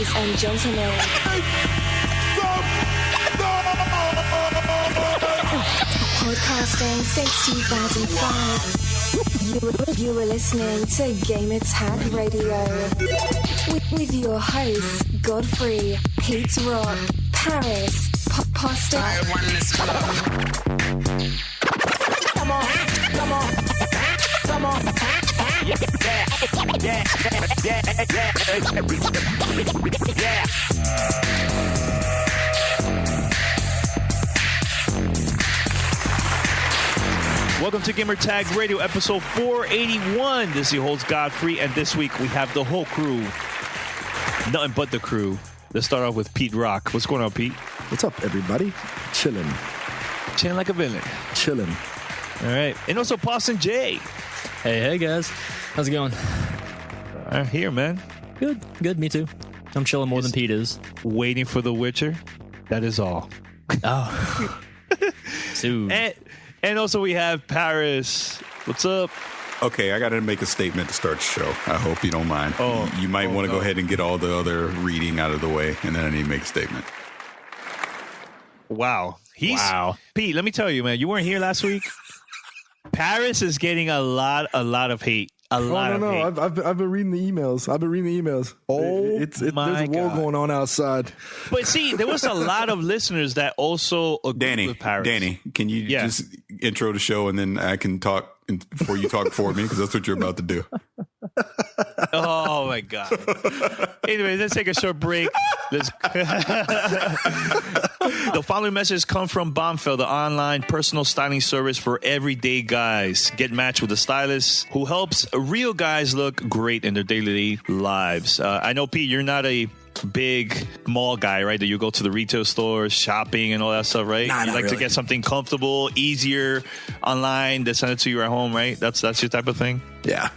Ladies and gentlemen, podcasting since 2005, you were listening to Gamertag Radio with your hosts, Godfree, Pete Rock, Parris, Pasta. Come on. Yeah. Welcome to Gamertag Radio, episode 481. This is your host, Godfree, and this week we have the whole crew. Nothing but the crew. Let's start off with Pete Rock. What's going on, Pete? What's up, everybody? Chilling like a villain. Chilling. All right. And also Boston J. Hey, guys. How's it going? Here, man. Good. Me too. I'm chilling more than Pete is. Waiting for The Witcher. That is all. Oh. Soon. And also we have Parris. What's up? Okay, I got to make a statement to start the show. I hope you don't mind. You might want to go ahead and get all the other reading out of the way, and then I need to make a statement. Wow. Wow. Pete, let me tell you, man, you weren't here last week. Parris is getting a lot of hate. I've been reading the emails. There's a war going on outside. But see, there was a lot of listeners that also agreed with Parris. Danny, can you just intro the show and then I can talk before you talk for me, because that's what you're about to do. Oh my God. Anyway, let's take a short break. The following message comes from Bombfell, the online personal styling service for everyday guys. Get matched with a stylist who helps real guys look great in their daily lives. I know, Pete, you're not a big mall guy, right? That you go to the retail stores, shopping and all that stuff, right? Nah, you like to get something comfortable, easier online. They send it to you at home, right? That's your type of thing? Yeah.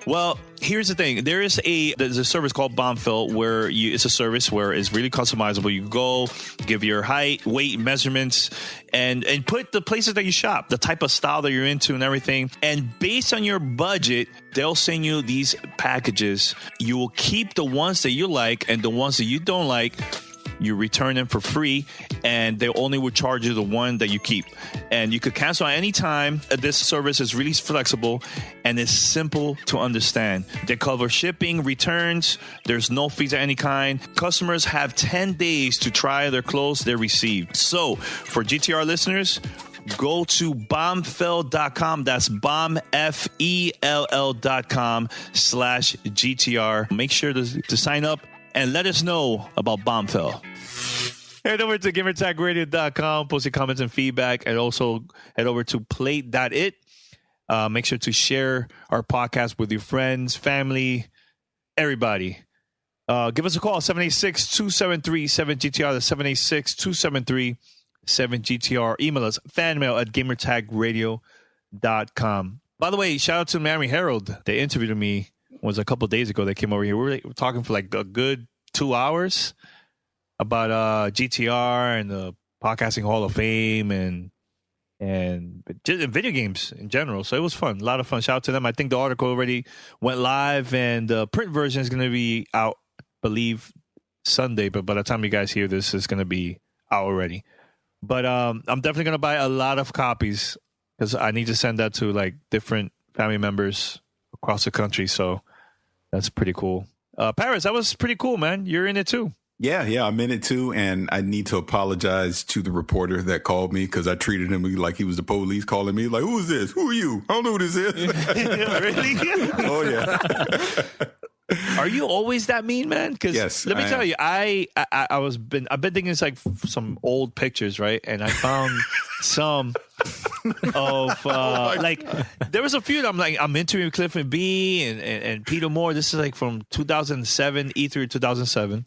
Well, here's the thing. There's a service called Bombfell where it's a service where it's really customizable. You go, give your height, weight, measurements, and put the places that you shop, the type of style that you're into and everything. And based on your budget, they'll send you these packages. You will keep the ones that you like, and the ones that you don't like, you return them for free, and they only would charge you the one that you keep. And you could cancel at any time. This service is really flexible and it's simple to understand. They cover shipping, returns. There's no fees of any kind. Customers have 10 days to try their clothes they received. So for GTR listeners, go to bombfell.com. That's bombfell.com/GTR. Make sure to sign up and let us know about Bombfell. Head over to gamertagradio.com, post your comments and feedback, and also head over to plate.it. Make sure to share our podcast with your friends, family, everybody. Give us a call, 786-273-7GTR. That's 786-273-7GTR. Email us, fanmail@gamertagradio.com. By the way, shout out to Miami Herald. They interviewed me. Was a couple of days ago. They came over here. We were talking for like a good 2 hours about GTR and the Podcasting Hall of Fame and just video games in general. So it was fun. A lot of fun. Shout out to them. I think the article already went live, and the print version is going to be out, I believe, Sunday. But by the time you guys hear this, it's going to be out already. But I'm definitely going to buy a lot of copies because I need to send that to like different family members across the country. So that's pretty cool. Parris, that was pretty cool, man. You're in it too. Yeah, I'm in it too. And I need to apologize to the reporter that called me, because I treated him like he was the police calling me. Like, who is this? Who are you? I don't know who this is. Really? Oh, yeah. Are you always that mean, man? Because yes, let me tell you, I've been thinking it's like some old pictures, right? And I found some of like there was a few that I'm interviewing Clifford B and Peter Moore. This is like from 2007, E3 2007.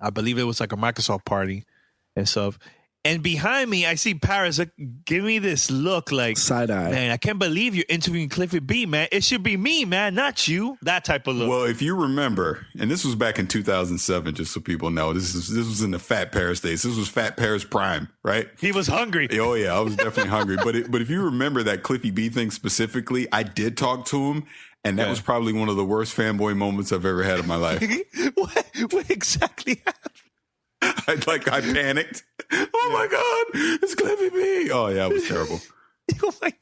I believe it was like a Microsoft party and stuff. And behind me, I see Parris give me this look like, side eye. Man, I can't believe you're interviewing Cliffy B, man. It should be me, man, not you. That type of look. Well, if you remember, and this was back in 2007, just so people know, this was in the Fat Parris days. This was Fat Parris prime, right? He was hungry. Oh yeah, I was definitely hungry. But if you remember that Cliffy B thing specifically, I did talk to him, and that was probably one of the worst fanboy moments I've ever had in my life. What exactly happened? I panicked. Oh my God, it's Cliffy B. Oh yeah, it was terrible. You're like,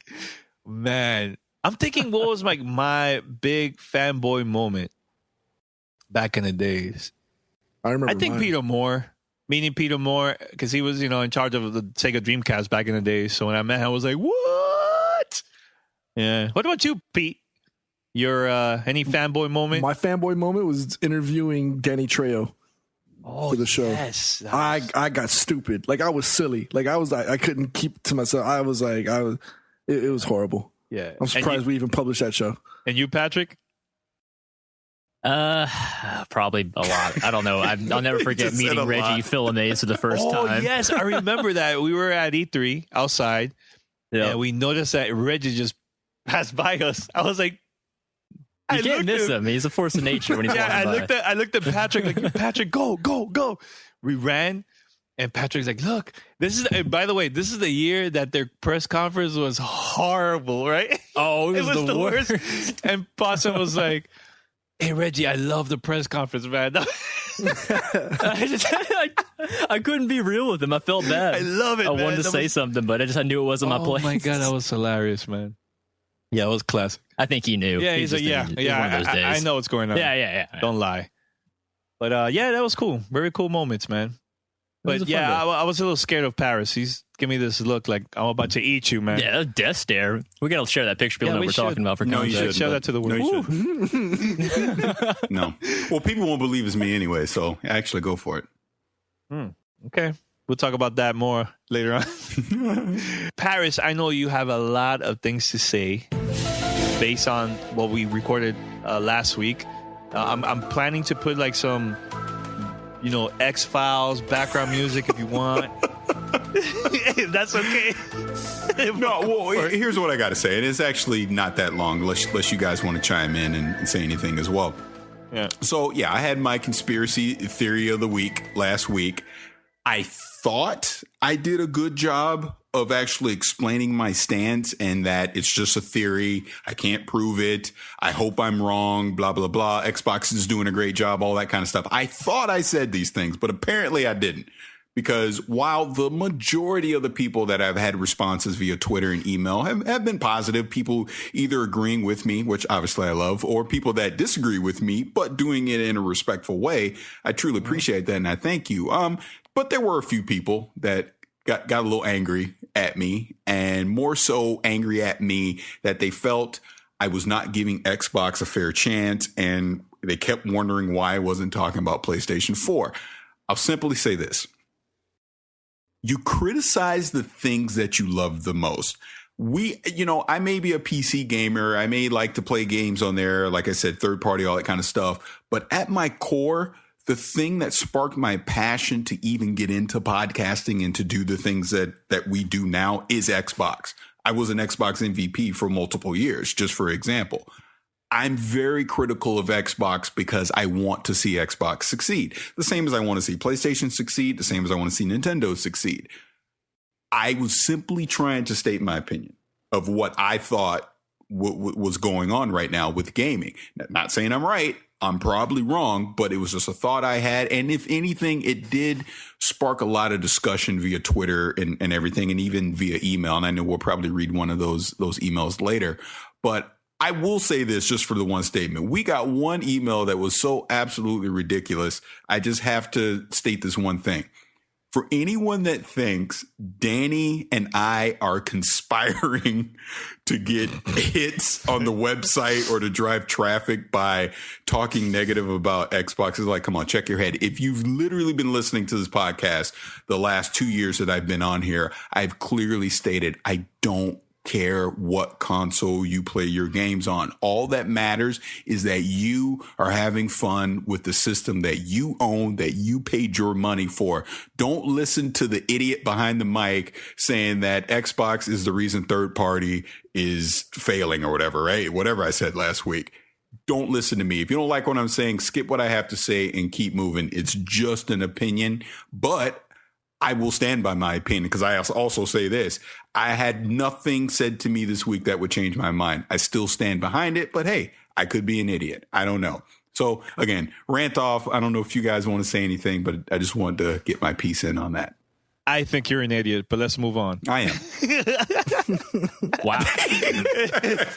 man, I'm thinking what was like my big fanboy moment back in the days. I think mine. Peter Moore, meaning Peter Moore, because he was, in charge of the Sega Dreamcast back in the days. So when I met him, I was like, what? Yeah. What about you, Pete? Your any fanboy moment? My fanboy moment was interviewing Danny Trejo. For the show. Yes. I got stupid. Like I was silly. Like I couldn't keep to myself. It was horrible. Yeah. I'm surprised we even published that show. And you, Patrick? Probably a lot. I don't know. I'll never forget meeting Reggie Fils-Aimé for the first time. Oh, yes. I remember that. We were at E3 outside. Yeah. And we noticed that Reggie just passed by us. I was like, you can't miss him. He's a force of nature when he's walking by. I looked at Patrick like, Patrick, go. We ran, and Patrick's like, look, by the way, this is the year that their press conference was horrible, right? Oh, it was the worst. And Possum was like, hey, Reggie, I love the press conference, man. I couldn't be real with him. I felt bad. I love it, I wanted to say something, but I knew it wasn't my place. Oh, my God, that was hilarious, man. Yeah, it was classic. I think he knew. Yeah, he's like, I know what's going on. Yeah. Don't lie. But that was cool. Very cool moments, man. But yeah, I was a little scared of Parris. He's giving me this look like I'm about to eat you, man. Yeah, death stare. We got to share that picture. People know what we're talking about for context. No, you should share that to the world. No. Well, people won't believe it's me anyway, so actually go for it. Okay. We'll talk about that more later on. Parris, I know you have a lot of things to say based on what we recorded last week. I'm planning to put like some, X-Files background music if you want. If that's okay. No, well, here's what I got to say. And it's actually not that long, unless you guys want to chime in and say anything as well. Yeah. So, yeah, I had my conspiracy theory of the week last week. I thought I did a good job of actually explaining my stance and that it's just a theory. I can't prove it. I hope I'm wrong, blah, blah, blah. Xbox is doing a great job, all that kind of stuff. I thought I said these things, but apparently I didn't. Because while the majority of the people that I've had responses via Twitter and email have been positive, people either agreeing with me, which obviously I love, or people that disagree with me, but doing it in a respectful way, I truly appreciate that and I thank you. But there were a few people that got a little angry at me, and more so angry at me that they felt I was not giving Xbox a fair chance, and they kept wondering why I wasn't talking about PlayStation 4. I'll simply say this. You criticize the things that you love the most. I may be a PC gamer. I may like to play games on there, like I said, third party, all that kind of stuff. But at my core, the thing that sparked my passion to even get into podcasting and to do the things that we do now is Xbox. I was an Xbox MVP for multiple years, just for example. I'm very critical of Xbox because I want to see Xbox succeed. The same as I want to see PlayStation succeed, the same as I want to see Nintendo succeed. I was simply trying to state my opinion of what I thought was going on right now with gaming. Not saying I'm right. I'm probably wrong, but it was just a thought I had. And if anything, it did spark a lot of discussion via Twitter and everything, and even via email. And I know we'll probably read one of those emails later. But I will say this just for the one statement. We got one email that was so absolutely ridiculous. I just have to state this one thing. For anyone that thinks Danny and I are conspiring to get hits on the website or to drive traffic by talking negative about Xbox, is like, come on, check your head. If you've literally been listening to this podcast the last 2 years that I've been on here, I've clearly stated I don't care what console you play your games on. All that matters is that you are having fun with the system that you own, that you paid your money for. Don't listen to the idiot behind the mic saying that Xbox is the reason third party is failing or whatever, right? Whatever I said last week. Don't listen to me. If you don't like what I'm saying, skip what I have to say and keep moving. It's just an opinion, but I will stand by my opinion because I also say this. I had nothing said to me this week that would change my mind. I still stand behind it, but hey, I could be an idiot. I don't know. So again, rant off. I don't know if you guys want to say anything, but I just wanted to get my piece in on that. I think you're an idiot, but let's move on. I am. Wow.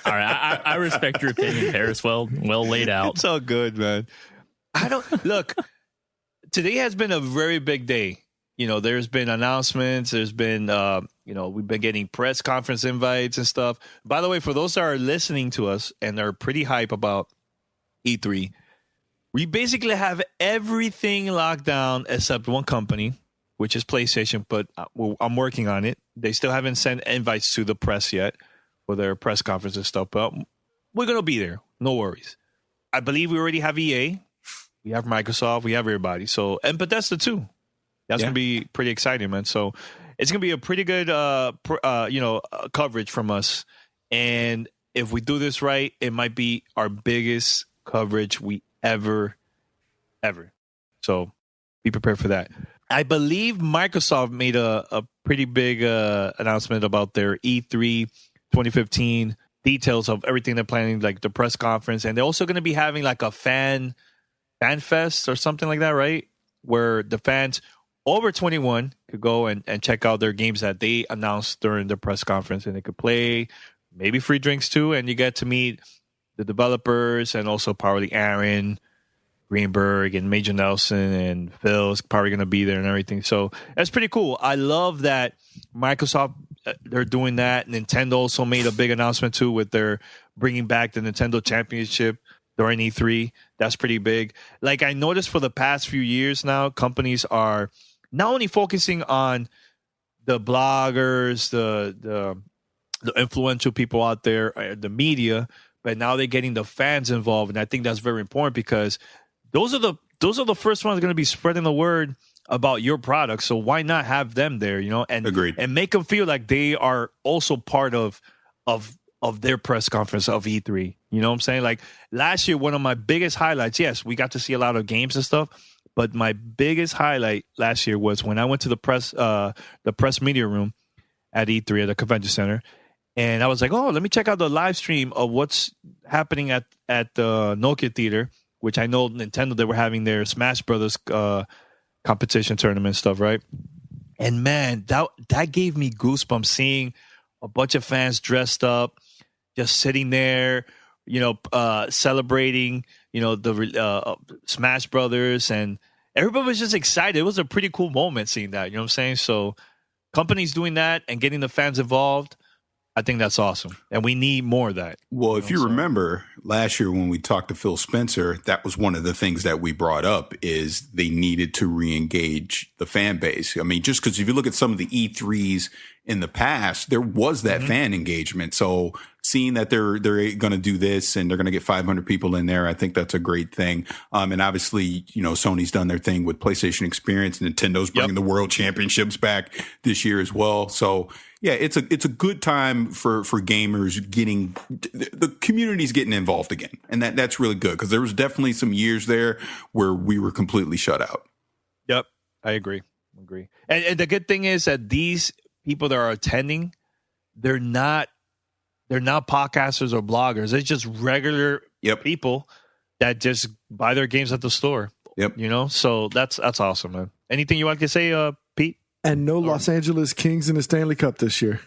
All right. I respect your opinion, Parris. Well laid out. It's all good, man. Look, today has been a very big day. You know, there's been announcements. There's been, we've been getting press conference invites and stuff. By the way, for those that are listening to us and are pretty hype about E3, we basically have everything locked down except one company, which is PlayStation, but I'm working on it. They still haven't sent invites to the press yet for their press conference and stuff, but we're going to be there. No worries. I believe we already have EA. We have Microsoft. We have everybody. So, and Bethesda too. That's going to be pretty exciting, man. So it's going to be a pretty good, coverage from us. And if we do this right, it might be our biggest coverage we ever. So be prepared for that. I believe Microsoft made a pretty big announcement about their E3 2015 details of everything they're planning, like the press conference. And they're also going to be having like a fan fest or something like that, right? Where the fans over 21 could go and check out their games that they announced during the press conference, and they could play, maybe free drinks too, and you get to meet the developers and also probably Aaron Greenberg and Major Nelson and Phil's probably going to be there and everything. So that's pretty cool. I love that Microsoft, they're doing that. Nintendo also made a big announcement too with their bringing back the Nintendo Championship during E3. That's pretty big. Like I noticed for the past few years now, companies are not only focusing on the bloggers, the influential people out there, the media, but now they're getting the fans involved, and I think that's very important because those are the first ones going to be spreading the word about your product. So why not have them there? And Agreed. And make them feel like they are also part of their press conference of E3. You know what I'm saying? Like last year, one of my biggest highlights. Yes, we got to see a lot of games and stuff. But my biggest highlight last year was when I went to the press media room at E3 at the convention center, and I was like, "Oh, let me check out the live stream of what's happening at the Nokia Theater," which I know Nintendo, they were having their Smash Brothers competition tournament stuff, right? And man, that gave me goosebumps seeing a bunch of fans dressed up, just sitting there, celebrating, the Smash Brothers, and everybody was just excited. It was a pretty cool moment seeing that, you know what I'm saying? So companies doing that and getting the fans involved, I think that's awesome. And we need more of that. Well, if you remember last year when we talked to Phil Spencer, that was one of the things that we brought up is they needed to re-engage the fan base. I mean, just because if you look at some of the E3s in the past, there was that fan engagement. So seeing that they're going to do this and they're going to get 500 people in there, I think that's a great thing. And obviously, Sony's done their thing with PlayStation Experience. Nintendo's bringing the World Championships back this year as well. So yeah, it's a good time for gamers getting the community's getting involved again, and that's really good because there was definitely some years there where we were completely shut out. Yep, I agree. And the good thing is that these people that are attending, they're not podcasters or bloggers. They're just regular people that just buy their games at the store. Yep. So that's awesome, man. Anything you want to say, Pete? And no Los Angeles Kings in the Stanley Cup this year.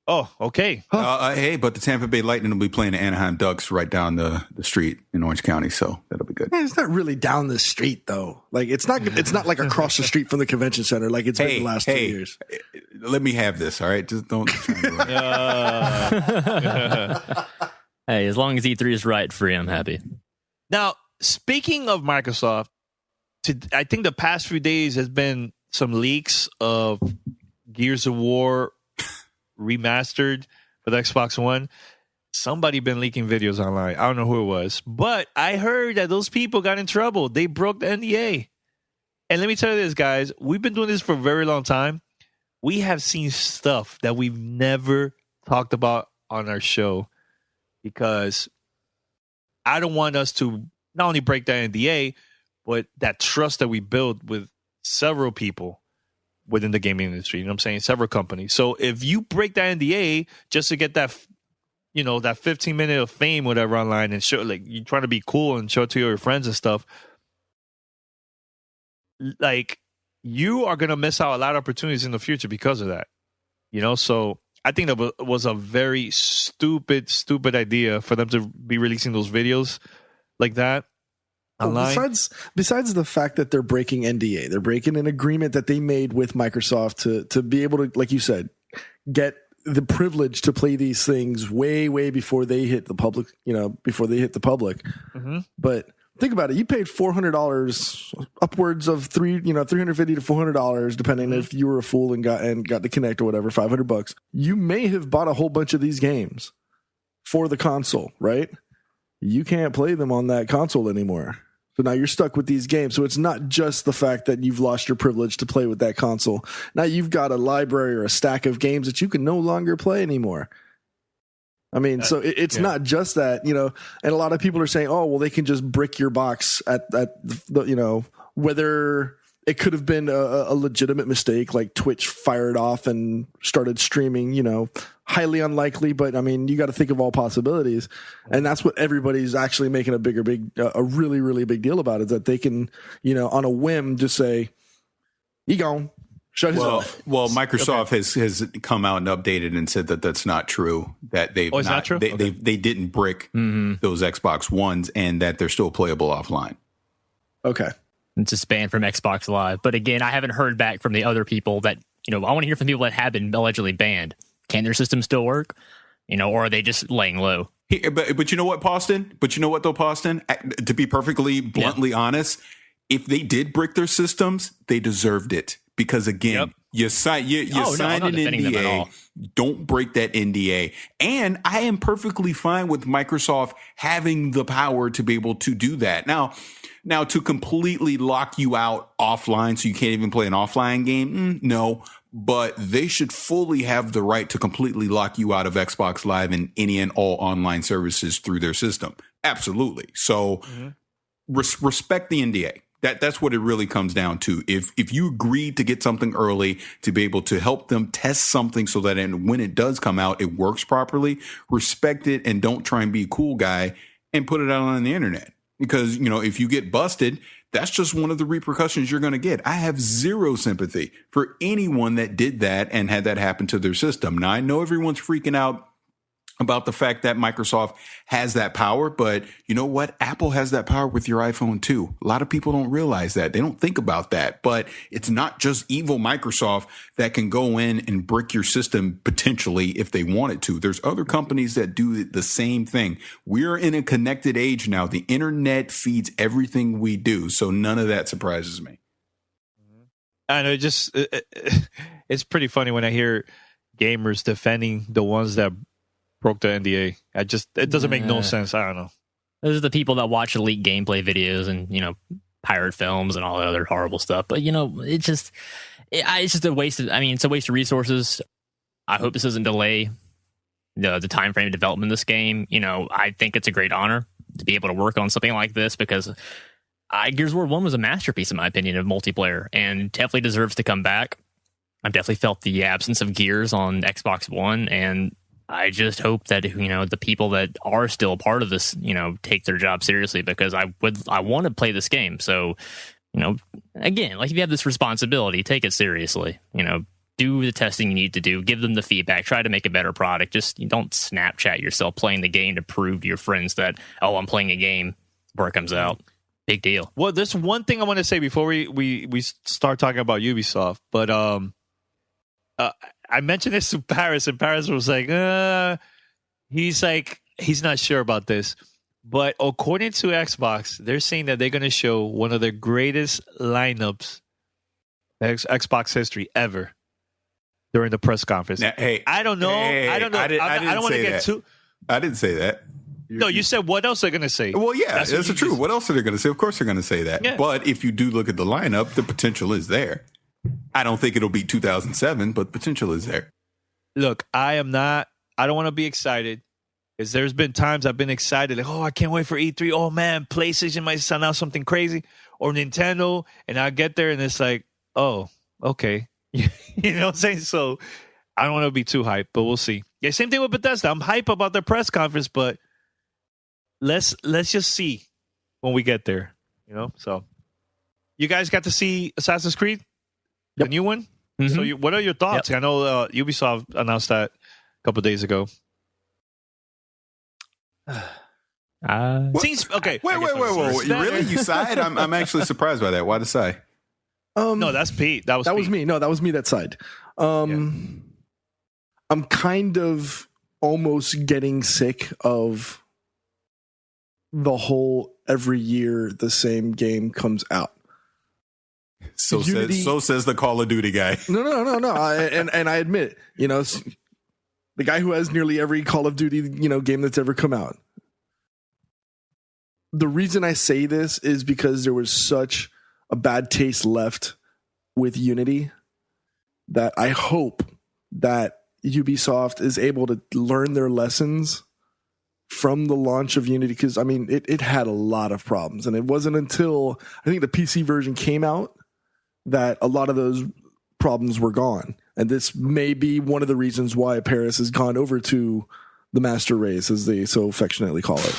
Oh, okay. Hey, but the Tampa Bay Lightning will be playing the Anaheim Ducks right down the street in Orange County, so that'll be good. Man, it's not really down the street though. Like it's not like across the street from the convention center like it's been the last 2 years. Let me have this, all right? Just don't. Hey, as long as E3 is right free, I'm happy. Now, speaking of Microsoft, I think the past few days has been some leaks of Gears of War remastered with Xbox One. Somebody been leaking videos online. I don't know who it was, but I heard that those people got in trouble. They broke the NDA. And let me tell you this, guys. We've been doing this for a very long time. We have seen stuff that we've never talked about on our show because I don't want us to not only break that NDA, but that trust that we build with several people within the gaming industry. You know what I'm saying? Several companies. So if you break that NDA just to get that, you know, that 15-minute of fame, whatever, online and show, like, you're trying to be cool and show it to your friends and stuff, like, you are going to miss out a lot of opportunities in the future because of that. You know, so I think that was a very stupid idea for them to be releasing those videos like that online. Well, besides the fact that they're breaking NDA, they're breaking an agreement that they made with Microsoft to be able to, like you said, get the privilege to play these things way before they hit the public, you know, Mm-hmm. But think about it. You paid $400, upwards of $350 to $400, depending if you were a fool and got the Kinect or whatever, $500. You may have bought a whole bunch of these games for the console, right? You can't play them on that console anymore. So now you're stuck with these games. So it's not just the fact that you've lost your privilege to play with that console. Now you've got a library or a stack of games that you can no longer play anymore. I mean, so it's not just that, you know, and a lot of people are saying, oh, well, they can just brick your box at the, you know, whether it could have been a legitimate mistake, like Twitch fired off and started streaming, you know, highly unlikely. But I mean, you got to think of all possibilities. And that's what everybody's actually making a really big deal about, is that they can, you know, on a whim, just say, you gone. Shut his off. Well, Microsoft has come out and updated and said that that's not true. That they've not true? They didn't brick those Xbox Ones, and that they're still playable offline. Okay. It's just banned from Xbox Live. But again, I haven't heard back from the other people that, you know, I want to hear from people that have been allegedly banned. Can their system still work? You know, or are they just laying low? But you know what, Poston? To be perfectly bluntly honest, if they did brick their systems, they deserved it. Because again, you signed an NDA. Don't break that NDA. And I am perfectly fine with Microsoft having the power to be able to do that. Now to completely lock you out offline so you can't even play an offline game, no. But they should fully have the right to completely lock you out of Xbox Live and any and all online services through their system. Absolutely. So respect the NDA. That's what it really comes down to. If you agreed to get something early to be able to help them test something so that when it does come out, it works properly, respect it and don't try and be a cool guy and put it out on the internet. Because, you know, if you get busted, that's just one of the repercussions you're going to get. I have zero sympathy for anyone that did that and had that happen to their system. Now, I know everyone's freaking out about the fact that Microsoft has that power, but you know what? Apple has that power with your iPhone too. A lot of people don't realize that. They don't think about that, but it's not just evil Microsoft that can go in and brick your system potentially if they wanted to. There's other companies that do the same thing. We're in a connected age now. The internet feeds everything we do. So none of that surprises me. I know, it's pretty funny when I hear gamers defending the ones that broke the NDA. It doesn't make no sense. I don't know. Those are the people that watch elite gameplay videos and, you know, pirate films and all that other horrible stuff. But, you know, it's just a waste of, it's a waste of resources. I hope this doesn't delay the time frame of development of this game. You know, I think it's a great honor to be able to work on something like this because Gears of War 1 was a masterpiece, in my opinion, of multiplayer and definitely deserves to come back. I've definitely felt the absence of Gears on Xbox One, and I just hope that, you know, the people that are still a part of this, you know, take their job seriously, because I want to play this game. So, you know, again, like, if you have this responsibility, take it seriously. You know, do the testing you need to do, give them the feedback, try to make a better product. Just don't Snapchat yourself playing the game to prove to your friends that, oh, I'm playing a game before it comes out. Big deal. Well, there's one thing I want to say before we start talking about Ubisoft, but I mentioned this to Parris, and Parris was like, he's not sure about this. But according to Xbox, they're saying that they're going to show one of the greatest lineups in Xbox history ever. during the press conference. Now, hey, I don't know. I don't know. I don't want to get too. I didn't say that. No, you said what else they're going to say. Well, yeah, that's true. What else are they going to say? Of course they're going to say that. Yeah. But if you do look at the lineup, the potential is there. I don't think it'll be 2007, but potential is there. Look, I don't want to be excited because there's been times I've been excited. Like, oh, I can't wait for E3. Oh, man, PlayStation might send out something crazy or Nintendo. And I get there and it's like, oh, okay. You know what I'm saying? So I don't want to be too hyped, but we'll see. Yeah, same thing with Bethesda. I'm hype about their press conference, but let's just see when we get there. You know, so you guys got to see Assassin's Creed, the new one. Mm-hmm. So, what are your thoughts? Yep. I know Ubisoft announced that a couple of days ago. Seems okay. Wait. Really? You sighed? I'm actually surprised by that. Why the sigh? No, that's Pete. That was me. No, that was me that sighed. I'm kind of almost getting sick of the whole every year the same game comes out. So says the Call of Duty guy. No. And I admit, the guy who has nearly every Call of Duty, game that's ever come out. The reason I say this is because there was such a bad taste left with Unity that I hope that Ubisoft is able to learn their lessons from the launch of Unity, because it had a lot of problems, and it wasn't until I think the PC version came out that a lot of those problems were gone. And this may be one of the reasons why Parris has gone over to the master race, as they so affectionately call it.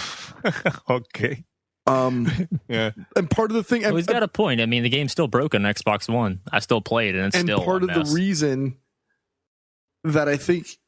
Okay. Yeah. And part of the thing, he's got a point. The game's still broken on Xbox One. I still play it, and it's still part of the reason that I think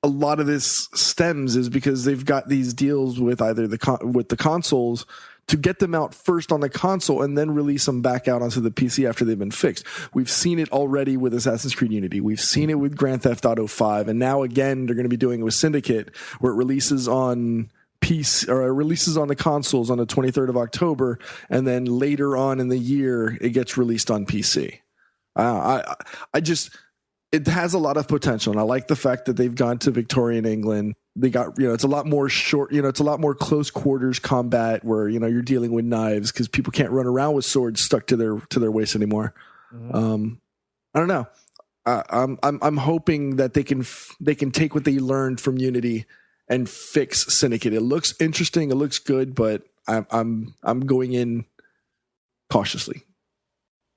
a lot of this stems is because they've got these deals with either with the consoles to get them out first on the console and then release them back out onto the PC after they've been fixed. We've seen it already with Assassin's Creed Unity. We've seen it with Grand Theft Auto 5, and now again they're going to be doing it with Syndicate, where it releases on PC or it releases on the consoles on the 23rd of October, and then later on in the year it gets released on PC. It has a lot of potential, and I like the fact that they've gone to Victorian England. They got, it's a lot more short, it's a lot more close quarters combat where, you're dealing with knives because people can't run around with swords stuck to their waist anymore. Mm-hmm. I don't know. I'm hoping that they can take what they learned from Unity and fix Syndicate. It looks interesting. It looks good, but I'm going in cautiously.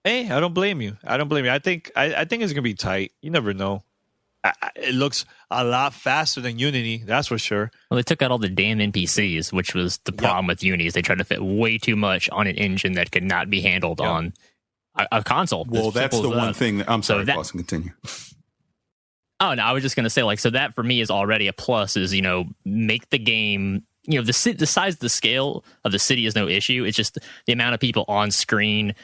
Hey, I don't blame you. I think it's gonna be tight. You never know. It looks a lot faster than Unity, that's for sure. Well, they took out all the damn NPCs, which was the problem with Unity. Is they tried to fit way too much on an engine that could not be handled on a console. Well, that's the one thing. I'm sorry, Boston, continue. Oh no, I was just gonna say, so that for me is already a plus. Is make the game. The size, the scale of the city is no issue. It's just the amount of people on screen.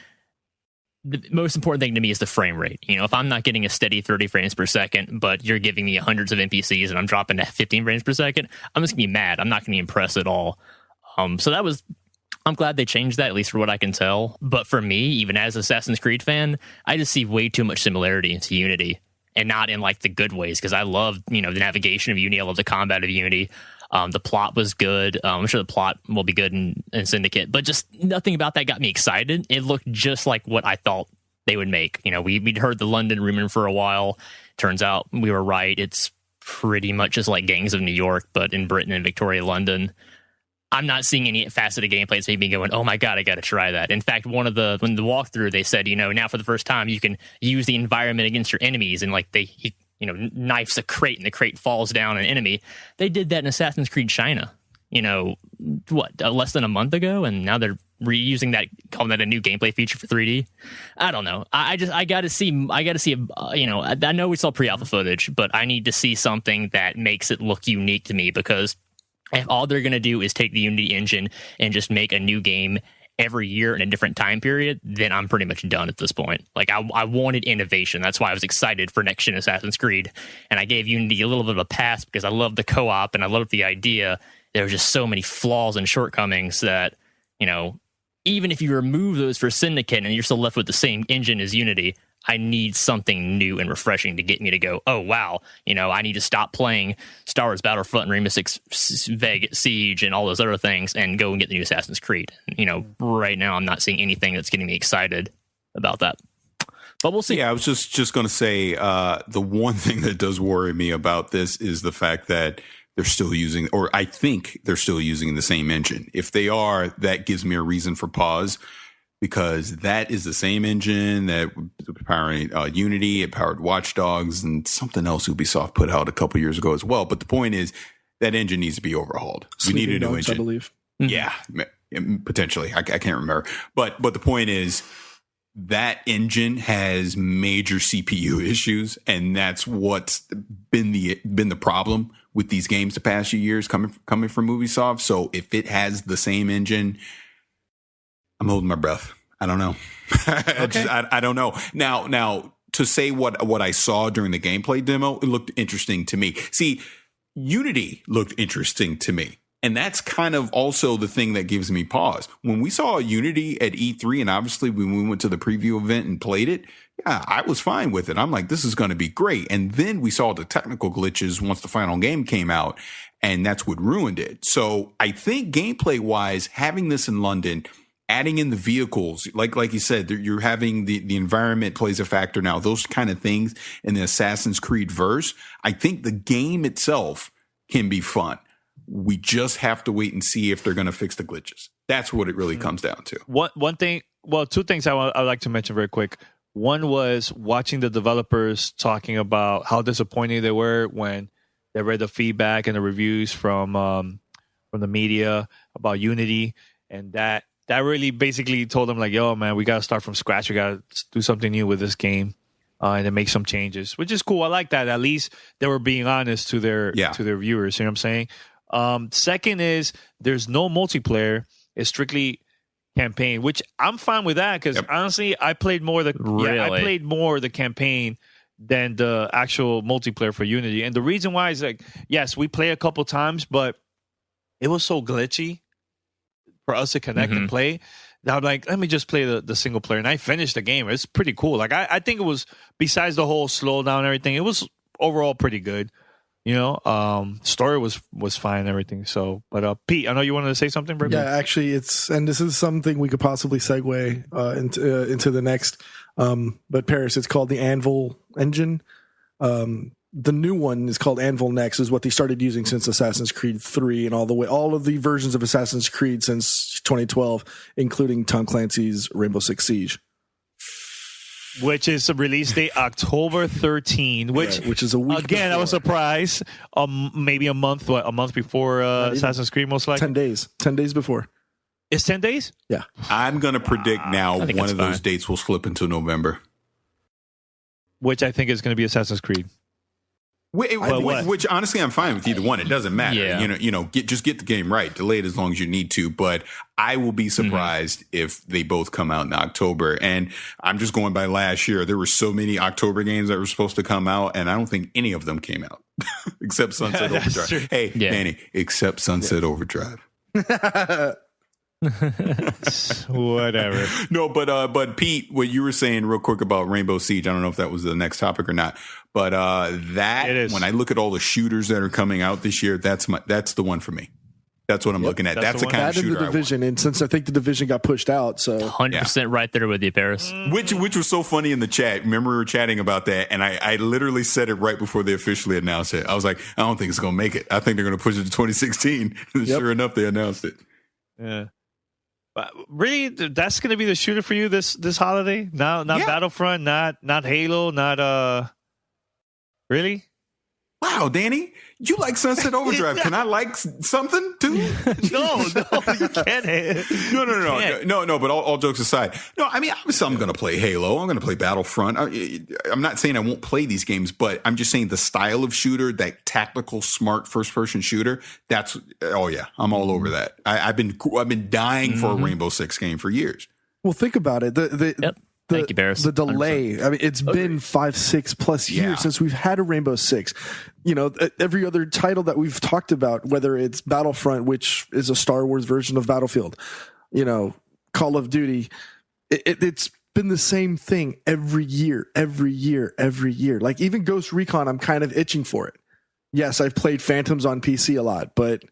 The most important thing to me is the frame rate. If I'm not getting a steady 30 frames per second, but you're giving me hundreds of NPCs and I'm dropping to 15 frames per second, I'm just gonna be mad. I'm not gonna be impressed at all. So I'm glad they changed that, at least for what I can tell. But for me, even as an Assassin's Creed fan, I just see way too much similarity to Unity, and not in the good ways, because I love, the navigation of Unity. I love the combat of Unity. The plot was good. I'm sure the plot will be good in Syndicate, but just nothing about that got me excited. It looked just like what I thought they would make. We'd heard the London rumor for a while. Turns out we were right. It's pretty much just like Gangs of New York, but in Britain and Victoria, London. I'm not seeing any facet of gameplay that's made me going, oh my God, I got to try that. In fact, when the walkthrough, they said, now for the first time, you can use the environment against your enemies, and he knifes a crate and the crate falls down an enemy. They did that in Assassin's Creed China, less than a month ago, and now they're reusing that, calling that a new gameplay feature for 3D. I don't know. I got to see, I know we saw pre-alpha footage, but I need to see something that makes it look unique to me, because if all they're going to do is take the Unity engine and just make a new game every year in a different time period, then I'm pretty much done at this point. I wanted innovation. That's why I was excited for next gen Assassin's Creed, and I gave Unity a little bit of a pass because I love the co-op and I loved the idea. There were just so many flaws and shortcomings that, even if you remove those for Syndicate and you're still left with the same engine as Unity, I need something new and refreshing to get me to go, oh, wow, I need to stop playing Star Wars Battlefront and Rainbow Six Siege and all those other things and go and get the new Assassin's Creed. Right now I'm not seeing anything that's getting me excited about that. But we'll see. Yeah, I was just going to say the one thing that does worry me about this is the fact that they're still using, or I think they're still using the same engine. If they are, that gives me a reason for pause, because that is the same engine that powering Unity, it powered Watch Dogs, and something else Ubisoft put out a couple years ago as well. But the point is that engine needs to be overhauled. We need a new engine, I believe. Yeah, potentially. I can't remember. But the point is that engine has major CPU issues, and that's what's been the problem with these games the past few years coming from Ubisoft. So if it has the same engine, I'm holding my breath. I don't know. Okay. I don't know. Now to say what I saw during the gameplay demo, it looked interesting to me. See, Unity looked interesting to me. And that's kind of also the thing that gives me pause. When we saw Unity at E3, and obviously when we went to the preview event and played it, yeah, I was fine with it. I'm like, this is going to be great. And then we saw the technical glitches once the final game came out, and that's what ruined it. So I think gameplay-wise, having this in London, adding in the vehicles, like you said, you're having the environment plays a factor now, those kind of things in the Assassin's Creed verse, I think the game itself can be fun. We just have to wait and see if they're going to fix the glitches. That's what it really comes down to. One thing, well, two things I'd like to mention very quick. One was watching the developers talking about how disappointed they were when they read the feedback and the reviews from the media about Unity, and that really basically told them like, yo, man, we got to start from scratch. We got to do something new with this game. And then make some changes, which is cool. I like that. At least they were being honest to their viewers. You know what I'm saying? Second is there's no multiplayer. It's strictly campaign, which I'm fine with that because honestly, I played more the campaign than the actual multiplayer for Unity. And the reason why is like, yes, we play a couple times, but it was so glitchy for us to connect and play. I'm like, let me just play the single player. And I finished the game. It's pretty cool. Like, I think it was, besides the whole slowdown and everything, it was overall pretty good. Story was fine and everything. So, but Pete, I know you wanted to say something, bro. Yeah, actually, and this is something we could possibly segue into the next. But Parris, it's called the Anvil engine. The new one is called Anvil Next, is what they started using since Assassin's Creed 3 and all of the versions of Assassin's Creed since 2012, including Tom Clancy's Rainbow Six Siege. Which is a release date October 13, which is a week again, before. I was surprised. Maybe a month before Assassin's Creed, most likely. 10 days before. It's 10 days? Yeah. I'm going to predict now one of those dates will slip into November. Which I think is going to be Assassin's Creed. Which honestly, I'm fine with either one. It doesn't matter. Yeah. Just get the game right. Delay it as long as you need to. But I will be surprised if they both come out in October. And I'm just going by last year. There were so many October games that were supposed to come out, and I don't think any of them came out except Sunset Overdrive. True. Hey, Manny, except Sunset Overdrive. Whatever. No, but Pete, what you were saying real quick about Rainbow Siege, I don't know if that was the next topic or not, but when I look at all the shooters that are coming out this year, that's the one for me. That's what I'm looking at. That's the kind of shooter the Division, and since I think the Division got pushed out, so 100% right there with you, Parris. Which was so funny in the chat. Remember we were chatting about that, and I literally said it right before they officially announced it. I was like, I don't think it's going to make it. I think they're going to push it to 2016. Sure enough, they announced it. Yeah. But really, that's going to be the shooter for you this holiday? Not Battlefront, not Halo, not really? Wow, Danny, you like Sunset Overdrive. Can I like something too? No, you can't. No. But all jokes aside, no. I mean, obviously, I'm going to play Halo. I'm going to play Battlefront. I'm not saying I won't play these games, but I'm just saying the style of shooter, that tactical, smart first-person shooter. I'm all over that. I've been dying for a Rainbow Six game for years. Well, think about it. Thank you, Parris. The delay. 100%. I mean, it's been 5-6 plus years since we've had a Rainbow Six. Every other title that we've talked about, whether it's Battlefront, which is a Star Wars version of Battlefield, Call of Duty, it's been the same thing every year. Like even Ghost Recon, I'm kind of itching for it. Yes, I've played Phantoms on PC a lot, but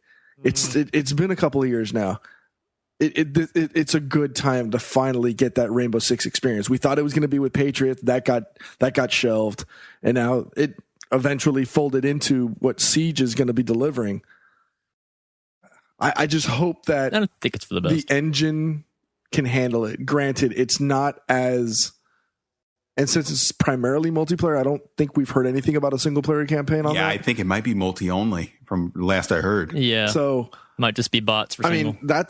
it's been a couple of years now. It's a good time to finally get that Rainbow Six experience. We thought it was going to be with Patriot, that got shelved, and now it eventually folded into what Siege is going to be delivering. I just hope that I don't think it's for the best. The engine can handle it. Granted, it's not as, and since it's primarily multiplayer, I don't think we've heard anything about a single player campaign on that. Yeah, I think it might be multi only from last I heard. Yeah, so might just be bots for single. I mean,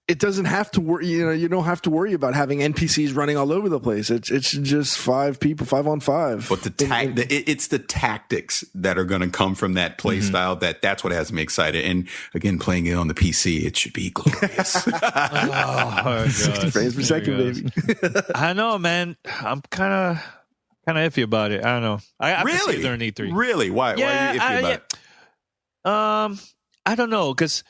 it doesn't have to worry. You don't have to worry about having NPCs running all over the place. It's just 5 people, 5 on 5. But it's the tactics that are going to come from that play style that's what has me excited. And again, playing it on the PC, it should be glorious. 60 frames per second, baby. I know, man. I'm kind of iffy about it. I don't know. I really? During E3. Really? Why? Yeah, why are you iffy about it? I don't know, because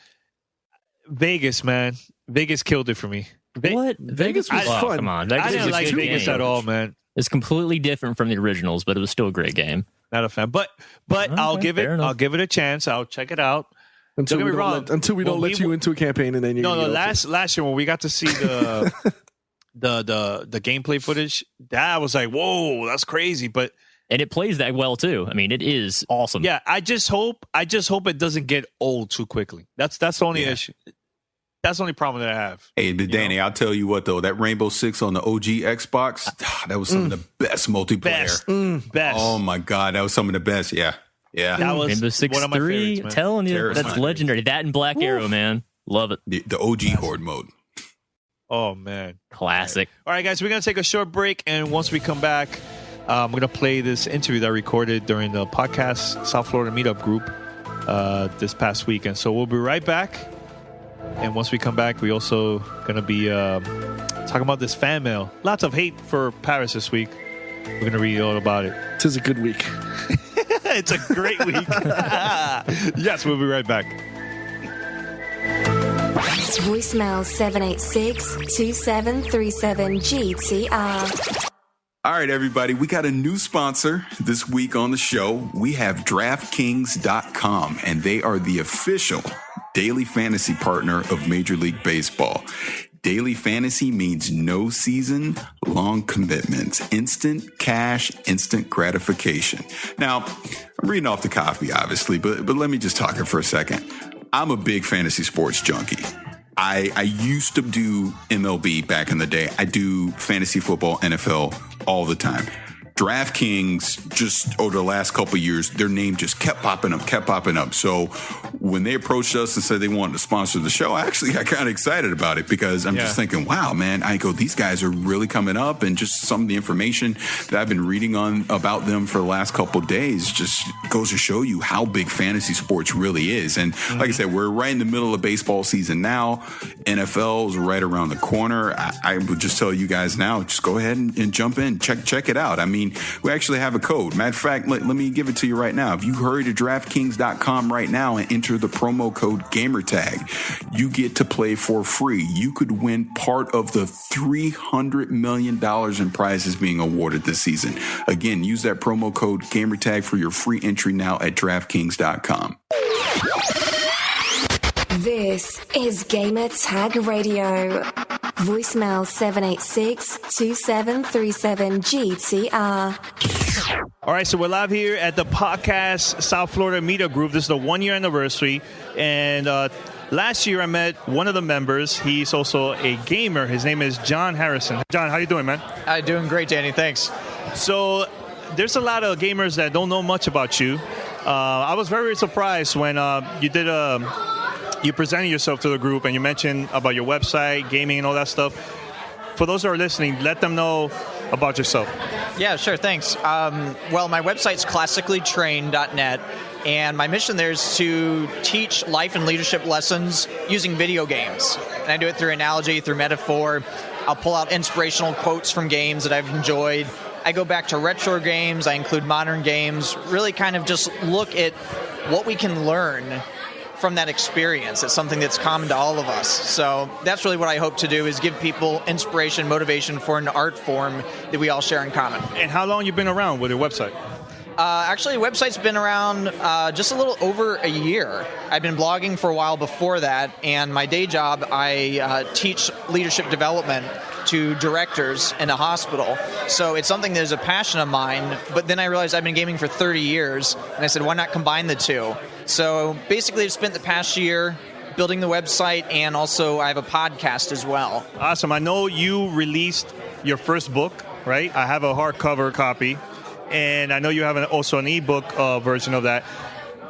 Vegas, man. Vegas killed it for me. What? Vegas was fun. Come on. I didn't like Vegas at all, man. It's completely different from the originals, but it was still a great game. Not a fan. But I'll give it a chance. I'll check it out. Until we don't let you into a campaign and then you last year when we got to see the the gameplay footage, that was like, whoa, that's crazy. And it plays that well too. I mean, it is awesome. Yeah, I just hope it doesn't get old too quickly. That's the only issue. That's the only problem that I have. Hey, but Danny, I'll tell you what, though. That Rainbow Six on the OG Xbox, that was some of the best multiplayer. Best. Oh, my God. That was some of the best. Yeah. That was Rainbow Six one of my 3. favorites, man. Telling you, Terrifying. that's legendary. That and Black Arrow, man. Love it. The OG Horde mode. Oh, man. Classic. All right, guys, we're going to take a short break. And once we come back, I'm going to play this interview that I recorded during the podcast South Florida Meetup group this past weekend. So we'll be right back. And once we come back, we also going to be talking about this fan mail. Lots of hate for Parris this week. We're going to read all about it. Tis a good week. It's a great week. Yes, we'll be right back. Voicemail 786-2737-GTR. All right, everybody, we got a new sponsor this week on the show. We have DraftKings.com, and they are the official daily fantasy partner of Major League Baseball. Daily fantasy means no season, long commitments, instant cash, instant gratification. Now, I'm reading off the copy, obviously, but let me just talk here for a second. I'm a big fantasy sports junkie. I used to do MLB back in the day. I do fantasy football, NFL all the time. DraftKings, just over the last couple of years, their name just kept popping up. So when they approached us and said they wanted to sponsor the show, I actually got kind of excited about it because I'm just thinking, wow, man, these guys are really coming up, and just some of the information that I've been reading on about them for the last couple of days just goes to show you how big fantasy sports really is. And like I said, we're right in the middle of baseball season now. NFL is right around the corner. I would just tell you guys now, just go ahead and jump in, check it out. I mean, we actually have a code. Matter of fact, let me give it to you right now. If you hurry to DraftKings.com right now and enter the promo code Gamertag, you get to play for free. You could win part of the $300 million in prizes being awarded this season. Again, use that promo code Gamertag for your free entry now at DraftKings.com. This is Gamertag Radio. Voicemail 786-2737-GTR. All right, so we're live here at the podcast South Florida Meetup Group. This is the 1-year anniversary. And last year I met one of the members. He's also a gamer. His name is Jon Harrison. John, how you doing, man? I'm doing great, Danny. Thanks. So there's a lot of gamers that don't know much about you. I was very surprised when you presented yourself to the group and you mentioned about your website, gaming, and all that stuff. For those who are listening, let them know about yourself. Yeah, sure. Thanks. Well, my website's classicallytrained.net, and my mission there is to teach life and leadership lessons using video games. And I do it through analogy, through metaphor. I'll pull out inspirational quotes from games that I've enjoyed. I go back to retro games. I include modern games. Really kind of just look at what we can learn from that experience. It's something that's common to all of us. So that's really what I hope to do, is give people inspiration, motivation for an art form that we all share in common. And how long you been around with your website? Actually, the website's been around just a little over a year. I've been blogging for a while before that, and my day job, I teach leadership development to directors in a hospital. So it's something that is a passion of mine, but then I realized I've been gaming for 30 years, and I said, why not combine the two? So basically, I've spent the past year building the website, and also I have a podcast as well. Awesome. I know you released your first book, right? I have a hardcover copy. And I know you have also an ebook version of that.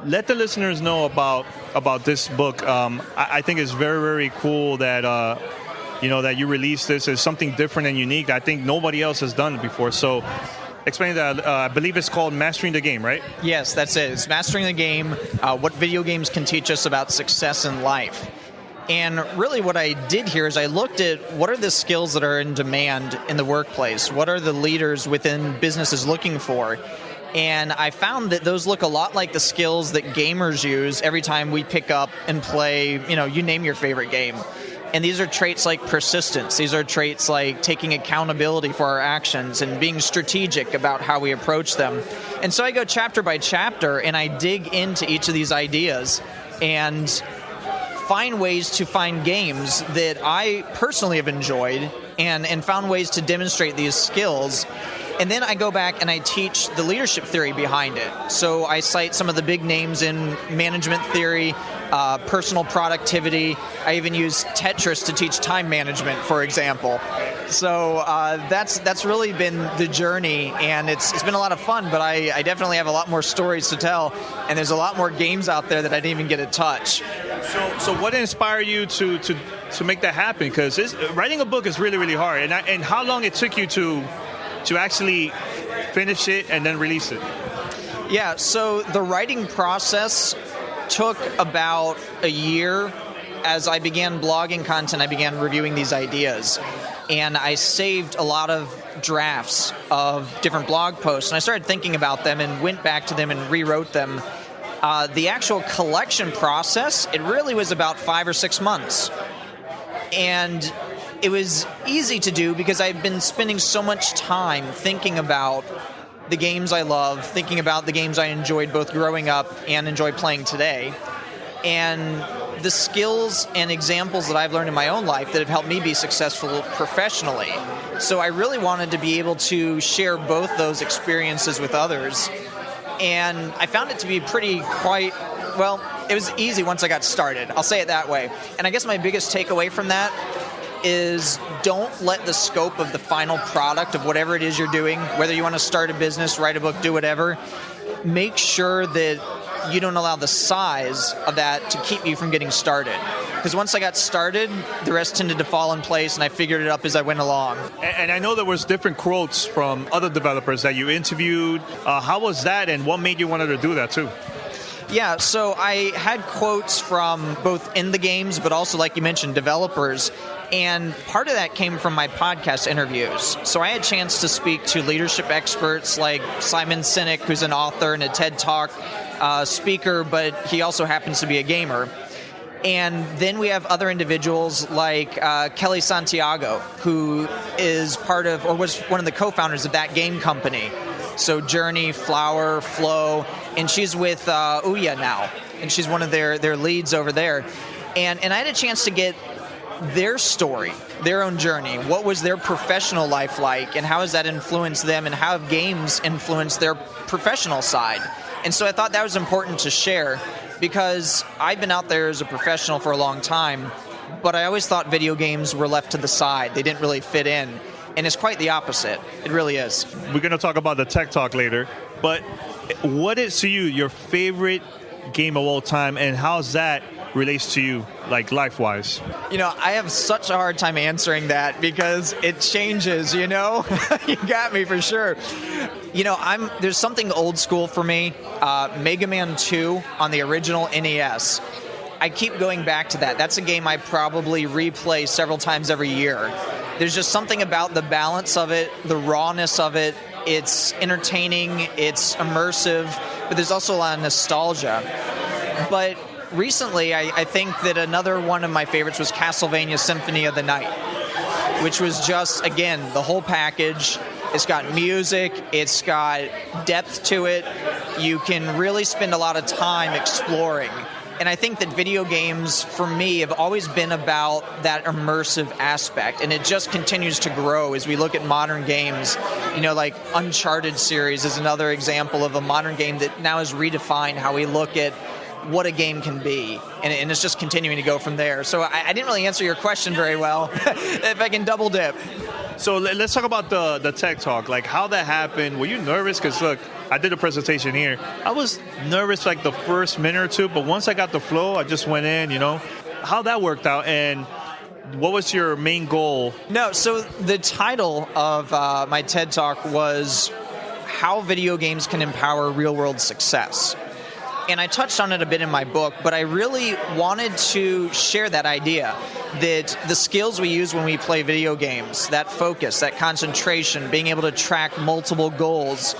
Let the listeners know about this book. I think it's very, very cool that that you released this as something different and unique. I think nobody else has done it before. So explain that. I believe it's called Mastering the Game, right? Yes, that's it. It's Mastering the Game, what video games can teach us about success in life. And really what I did here is I looked at what are the skills that are in demand in the workplace? What are the leaders within businesses looking for? And I found that those look a lot like the skills that gamers use every time we pick up and play, you name your favorite game. And these are traits like persistence. These are traits like taking accountability for our actions and being strategic about how we approach them. And so I go chapter by chapter and I dig into each of these ideas and find ways to find games that I personally have enjoyed and found ways to demonstrate these skills. And then I go back and I teach the leadership theory behind it. So I cite some of the big names in management theory, personal productivity. I even use Tetris to teach time management, for example. So that's really been the journey, and it's been a lot of fun, but I definitely have a lot more stories to tell, and there's a lot more games out there that I didn't even get to touch. So what inspired you to make that happen? Because writing a book is really, really hard. And how long it took you to actually finish it and then release it? Yeah, so the writing process took about a year. As I began blogging content, I began reviewing these ideas. And I saved a lot of drafts of different blog posts. And I started thinking about them and went back to them and rewrote them. The actual collection process, it really was about 5 or 6 months. And it was easy to do because I've been spending so much time thinking about the games I love, thinking about the games I enjoyed both growing up and enjoy playing today, and the skills and examples that I've learned in my own life that have helped me be successful professionally. So I really wanted to be able to share both those experiences with others, and I found it to be it was easy once I got started. I'll say it that way. And I guess my biggest takeaway from that is don't let the scope of the final product of whatever it is you're doing, whether you want to start a business, write a book, do whatever, make sure that you don't allow the size of that to keep you from getting started. Because once I got started, the rest tended to fall in place, and I figured it up as I went along. And I know there was different quotes from other developers that you interviewed. How was that, and what made you want to do that too? Yeah, so I had quotes from both in the games, but also, like you mentioned, developers. And part of that came from my podcast interviews. So I had a chance to speak to leadership experts like Simon Sinek, who's an author and a TED Talk speaker, but he also happens to be a gamer. And then we have other individuals like Kelly Santiago, who is was one of the co-founders of that game company. So Journey, Flower, Flow, and she's with Ouya now, and she's one of their leads over there. And I had a chance to get their story, their own journey. What was their professional life like, and how has that influenced them, and how have games influenced their professional side? And so I thought that was important to share, because I've been out there as a professional for a long time, but I always thought video games were left to the side. They didn't really fit in. And it's quite the opposite. It really is. We're going to talk about the tech talk later, but what is to you your favorite game of all time, and how's that relates to you, like life-wise? I have such a hard time answering that because it changes, You got me for sure. There's something old school for me. Mega Man 2 on the original NES. I keep going back to that. That's a game I probably replay several times every year. There's just something about the balance of it, the rawness of it. It's entertaining, it's immersive, but there's also a lot of nostalgia. But recently, I think that another one of my favorites was Castlevania Symphony of the Night, which was just, again, the whole package. It's got music, it's got depth to it. You can really spend a lot of time exploring. And I think that video games, for me, have always been about that immersive aspect. And it just continues to grow as we look at modern games. You know, like Uncharted series is another example of a modern game that now has redefined how we look at what a game can be. And it's just continuing to go from there. So I didn't really answer your question very well. If I can double dip. So let's talk about the tech talk, like how that happened. Were you nervous? Because look, I did a presentation here. I was nervous like the first minute or two, but once I got the flow, I just went in, you know. How that worked out, and what was your main goal? No, so the title of my TED Talk was How Video Games Can Empower Real-World Success. And I touched on it a bit in my book, but I really wanted to share that idea that the skills we use when we play video games, that focus, that concentration, being able to track multiple goals,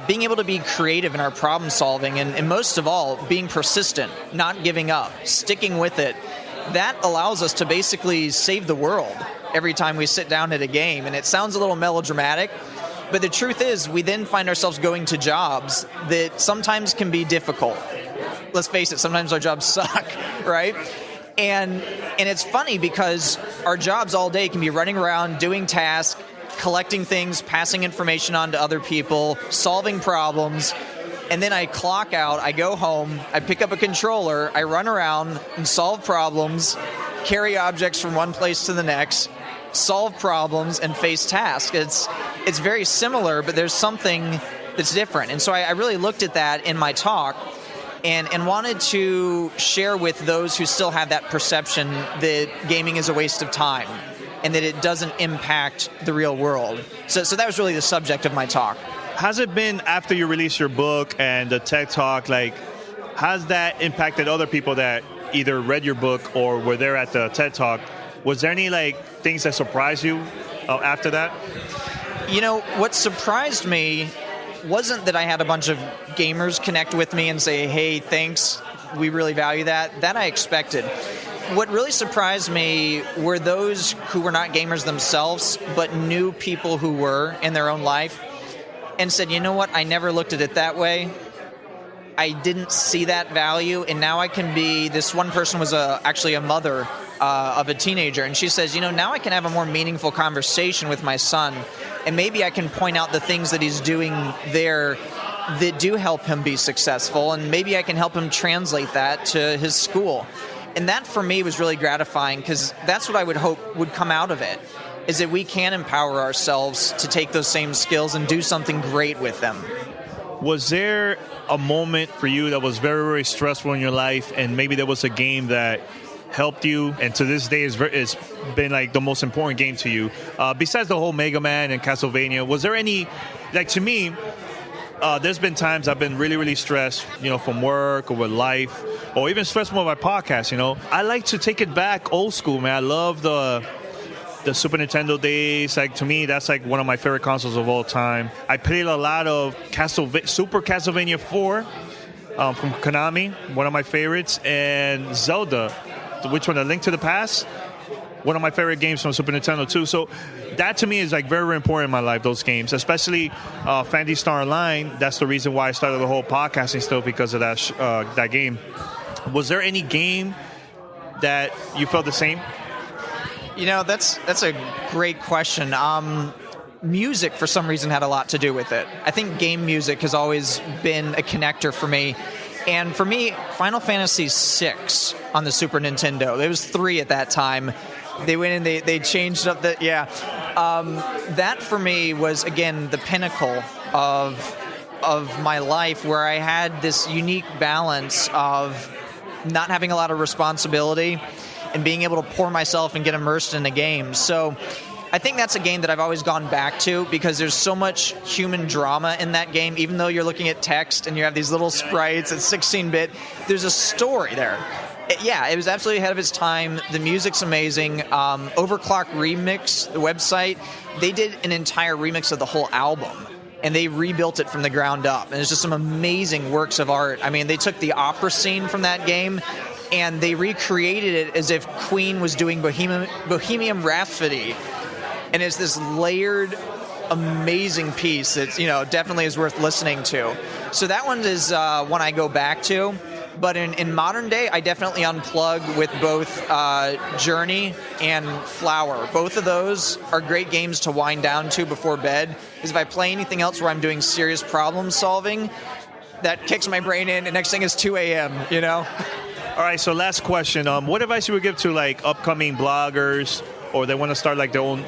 being able to be creative in our problem solving, and most of all, being persistent, not giving up, sticking with it, that allows us to basically save the world every time we sit down at a game. And it sounds a little melodramatic, but the truth is, we then find ourselves going to jobs that sometimes can be difficult. Let's face it, sometimes our jobs suck, right? And it's funny because our jobs all day can be running around, doing tasks, collecting things, passing information on to other people, solving problems, and then I clock out, I go home, I pick up a controller, I run around and solve problems, carry objects from one place to the next, solve problems, and face tasks. It's very similar, but there's something that's different. And so I really looked at that in my talk and wanted to share with those who still have that perception that gaming is a waste of time and that it doesn't impact the real world. So that was really the subject of my talk. Has it been after you released your book and the tech talk, like, has that impacted other people that either read your book or were there at the TED talk? Was there any like things that surprised you after that? You know, what surprised me wasn't that I had a bunch of gamers connect with me and say, hey, thanks, we really value that. That I expected. What really surprised me were those who were not gamers themselves, but knew people who were in their own life and said, you know what, I never looked at it that way. I didn't see that value, and now I can be, this one person was actually a mother of a teenager, and she says, you know, now I can have a more meaningful conversation with my son, and maybe I can point out the things that he's doing there that do help him be successful, and maybe I can help him translate that to his school. And that for me was really gratifying, because that's what I would hope would come out of it, is that we can empower ourselves to take those same skills and do something great with them. Was there a moment for you that was very, very stressful in your life, and maybe there was a game that helped you, and to this day it's been like the most important game to you? Besides the whole Mega Man and Castlevania, was there any, like, to me, there's been times I've been really, really stressed, you know, from work or with life, or even stressed from my podcast, you know. I like to take it back old school, man. I love the Super Nintendo days. Like, to me, that's like one of my favorite consoles of all time. I played a lot of Super Castlevania 4 from Konami, one of my favorites, and Zelda, which one? A Link to the Past, one of my favorite games from Super Nintendo too. So that to me is like very, very important in my life, those games, especially Phantasy Star Online. That's the reason why I started the whole podcasting still, because of that game. Was there any game that you felt the same? You know, that's a great question. Music, for some reason, had a lot to do with it. I think game music has always been a connector for me. And for me, Final Fantasy VI on the Super Nintendo, there was 3 at that time. They went in, they changed up that for me was, again, the pinnacle of my life, where I had this unique balance of not having a lot of responsibility and being able to pour myself and get immersed in the game. So I think that's a game that I've always gone back to, because there's so much human drama in that game. Even though you're looking at text and you have these little sprites at 16-bit, there's a story there. It was absolutely ahead of its time. The music's amazing. Overclock Remix, the website, they did an entire remix of the whole album. and they rebuilt it from the ground up. And it's just some amazing works of art. I mean, they took the opera scene from that game and they recreated it as if Queen was doing Bohemian Rhapsody. And it's this layered, amazing piece that, definitely is worth listening to. So that one is one I go back to. But in modern day, I definitely unplug with both Journey and Flower. Both of those are great games to wind down to before bed. Because if I play anything else where I'm doing serious problem solving, that kicks my brain in, and next thing is 2 a.m., All right, so last question. What advice you would give to like upcoming bloggers, or they want to start like their own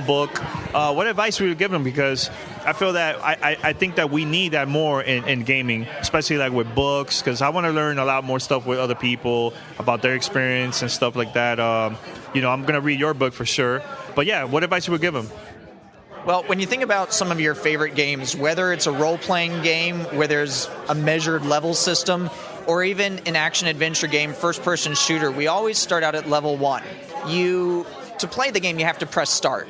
book? What advice would you give them? Because I feel that I think that we need that more in gaming, especially like with books, because I want to learn a lot more stuff with other people about their experience and stuff like that. I'm going to read your book for sure. But yeah, what advice you would give them? Well, when you think about some of your favorite games, whether it's a role-playing game where there's a measured level system, or even an action-adventure game, first-person shooter, we always start out at level 1. To play the game, you have to press start,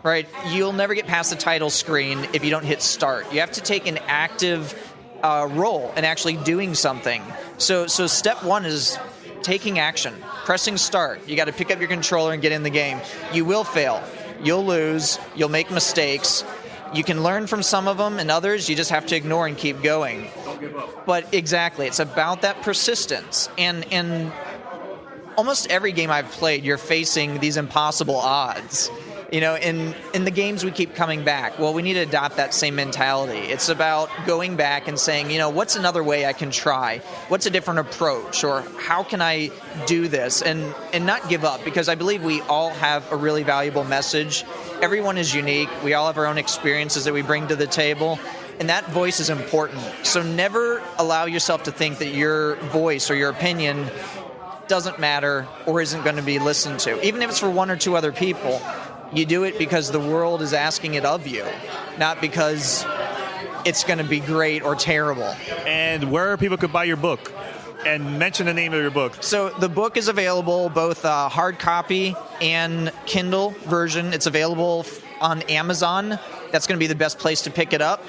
right? You'll never get past the title screen if you don't hit start. You have to take an active role and actually doing something. So step 1 is taking action, pressing start. You got to pick up your controller and get in the game. You will fail. You'll lose. You'll make mistakes. You can learn from some of them, and others you just have to ignore and keep going. Don't give up. But exactly, it's about that persistence. And almost every game I've played, you're facing these impossible odds. In the games we keep coming back. Well, we need to adopt that same mentality. It's about going back and saying, what's another way I can try? What's a different approach? Or how can I do this? And not give up, because I believe we all have a really valuable message. Everyone is unique. We all have our own experiences that we bring to the table. And that voice is important. So never allow yourself to think that your voice or your opinion doesn't matter or isn't going to be listened to. Even if it's for one or two other people, you do it because the world is asking it of you, not because it's going to be great or terrible. And where people could buy your book, and mention the name of your book. So the book is available both hard copy and Kindle version. It's available on Amazon. That's going to be the best place to pick it up.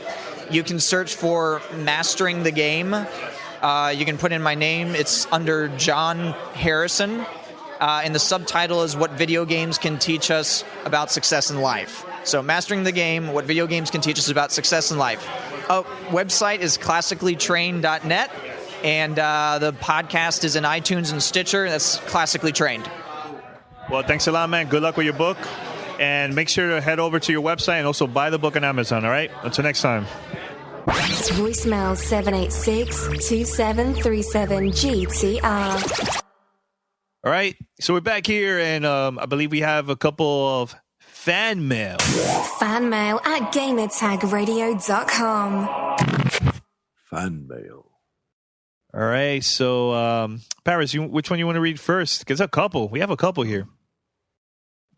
You can search for Mastering the Game. You can put in my name. It's under Jon Harrison. And the subtitle is What Video Games Can Teach Us About Success in Life. So Mastering the Game, What Video Games Can Teach Us About Success in Life. Website is classicallytrained.net. And the podcast is in iTunes and Stitcher. That's Classically Trained. Well, thanks a lot, man. Good luck with your book. And make sure to head over to your website and also buy the book on Amazon, all right? Until next time. Voicemail 786-2737-GTR. All right, so we're back here, and I believe we have a couple of fan mail. Fan mail at gamertagradio.com. Fan mail. All right, so Parris, which one you want to read first? Because we have a couple here.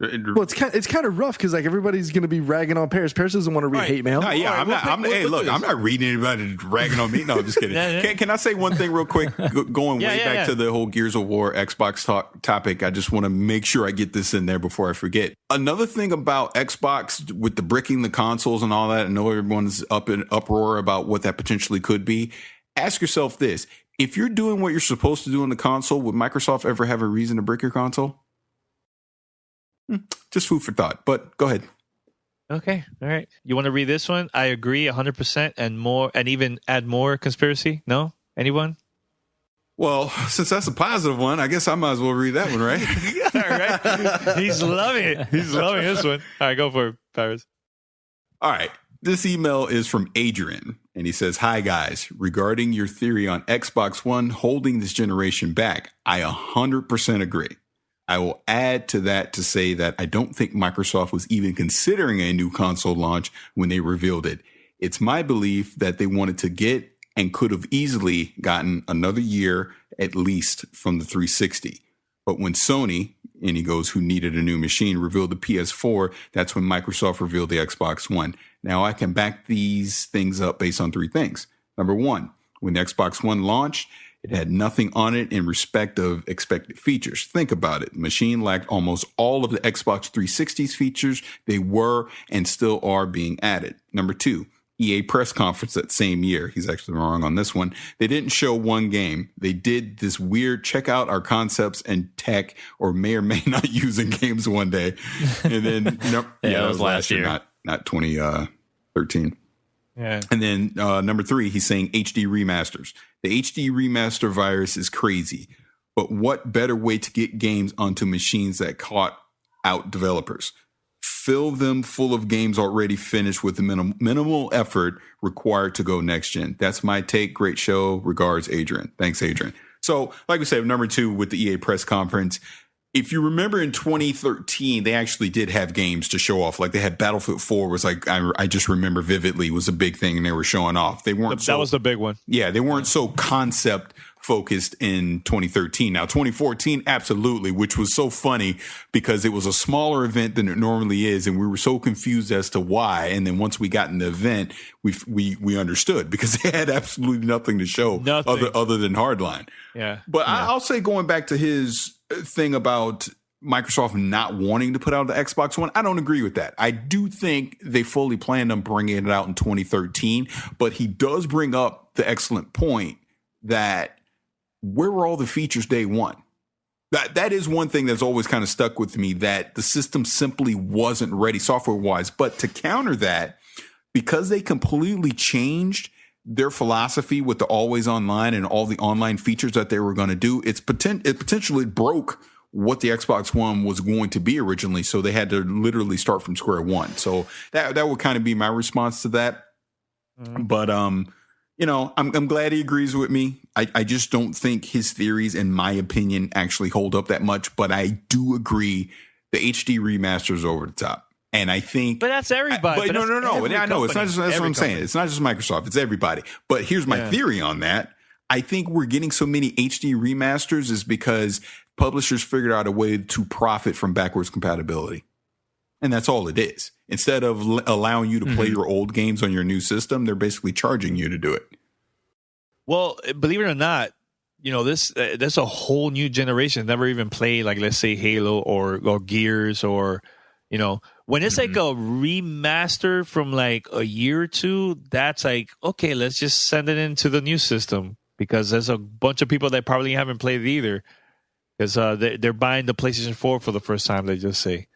Well, it's kind of rough because like everybody's going to be ragging on Parris. Parris doesn't want to read hate mail. No, yeah, I'm not reading anybody ragging on me. No, I'm just kidding. Can I say one thing real quick? Going way back to the whole Gears of War Xbox topic, I just want to make sure I get this in there before I forget. Another thing about Xbox with the bricking the consoles and all that, I know everyone's up in uproar about what that potentially could be. Ask yourself this: if you're doing what you're supposed to do on the console, would Microsoft ever have a reason to brick your console? Just food for thought, but go ahead. Okay, all right. You want to read this one? I agree 100% and more, and even add more conspiracy? No? Anyone? Well, since that's a positive one, I guess I might as well read that one, right? All right. He's loving it. He's loving this one. All right, go for it, Parris. All right. This email is from Adrian, and he says, "Hi, guys. Regarding your theory on Xbox One holding this generation back, I 100% agree. I will add to that to say that I don't think Microsoft was even considering a new console launch when they revealed it. It's my belief that they wanted to get and could have easily gotten another year at least from the 360. But when Sony," and he goes, "who needed a new machine, revealed the PS4, that's when Microsoft revealed the Xbox One. Now I can back these things up based on three things. Number one, when the Xbox One launched, It had nothing on it in respect of expected features. Think about it. The machine lacked almost all of the Xbox 360's features. They were and still are being added. Number 2, EA press conference that same year. He's actually wrong on this one. They didn't show one game. They did this weird check out our concepts and tech, or may not use in games one day. And then, that was last year, not 2013. Yeah. And then number 3, he's saying HD remasters. The HD remaster virus is crazy, but what better way to get games onto machines that caught out developers? Fill them full of games already finished with the minimal effort required to go next gen. That's my take. Great show. Regards, Adrian. Thanks, Adrian. So, like we said, number 2 with the EA press conference. If you remember in 2013, they actually did have games to show off. Like they had Battlefield 4 was like, I just remember vividly, was a big thing, and they were showing off. They weren't that was the big one. Yeah, they weren't so concept focused in 2013. Now, 2014, absolutely, which was so funny because it was a smaller event than it normally is, and we were so confused as to why. And then once we got in the event, we understood because they had absolutely nothing to show other than Hardline. Yeah. But yeah. I'll say, going back to his thing about Microsoft not wanting to put out the Xbox One, I don't agree with that. I do think they fully planned on bringing it out in 2013, but he does bring up the excellent point that where were all the features day one? That is one thing that's always kind of stuck with me, that the system simply wasn't ready software-wise. But to counter that, because they completely changed their philosophy with the always online and all the online features that they were going to do, it potentially broke what the Xbox One was going to be originally. So they had to literally start from square one. So that would kind of be my response to that. But I'm glad he agrees with me. I just don't think his theories, in my opinion, actually hold up that much. But I do agree the HD remaster is over the top. And I think, but that's everybody. But no. I know it's not just, that's what I'm saying. It's not just Microsoft. It's everybody. But here's my theory on that. I think we're getting so many HD remasters is because publishers figured out a way to profit from backwards compatibility. And that's all it is. Instead of allowing you to play your old games on your new system, they're basically charging you to do it. Well, believe it or not, there's a whole new generation never even played, like, let's say Halo or Gears or, when it's like a remaster from like a year or two, that's like, okay, let's just send it into the new system, because there's a bunch of people that probably haven't played it either, because they're buying the PlayStation 4 for the first time. They just say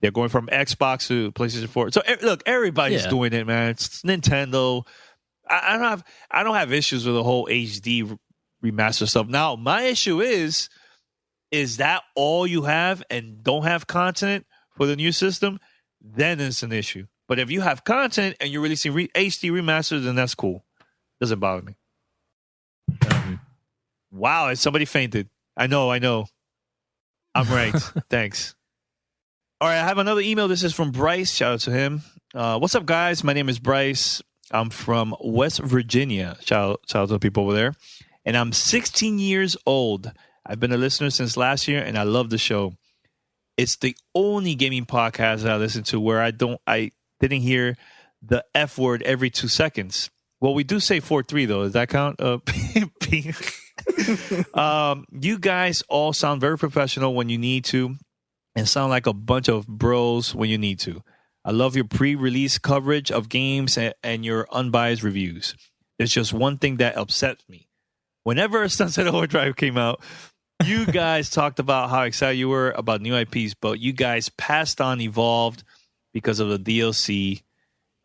they're going from Xbox to PlayStation 4. So look, everybody's doing it, man. It's Nintendo. I don't have issues with the whole HD remaster stuff. Now, my issue is that all you have and don't have content for the new system? Then it's an issue. But if you have content and you're releasing HD remasters, then that's cool. Doesn't bother me. Wow, somebody fainted. I know. I'm right. Thanks. All right, I have another email. This is from Bryce. Shout out to him. What's up, guys? My name is Bryce. I'm from West Virginia. Shout out to the people over there. And I'm 16 years old. I've been a listener since last year, and I love the show. It's the only gaming podcast that I listen to where I didn't hear the F word every 2 seconds. Well, we do say 4-3 though. Does that count? You guys all sound very professional when you need to, and sound like a bunch of bros when you need to. I love your pre-release coverage of games and your unbiased reviews. There's just one thing that upsets me. Whenever Sunset Overdrive came out, you guys talked about how excited you were about new IPs, but you guys passed on Evolved because of the DLC.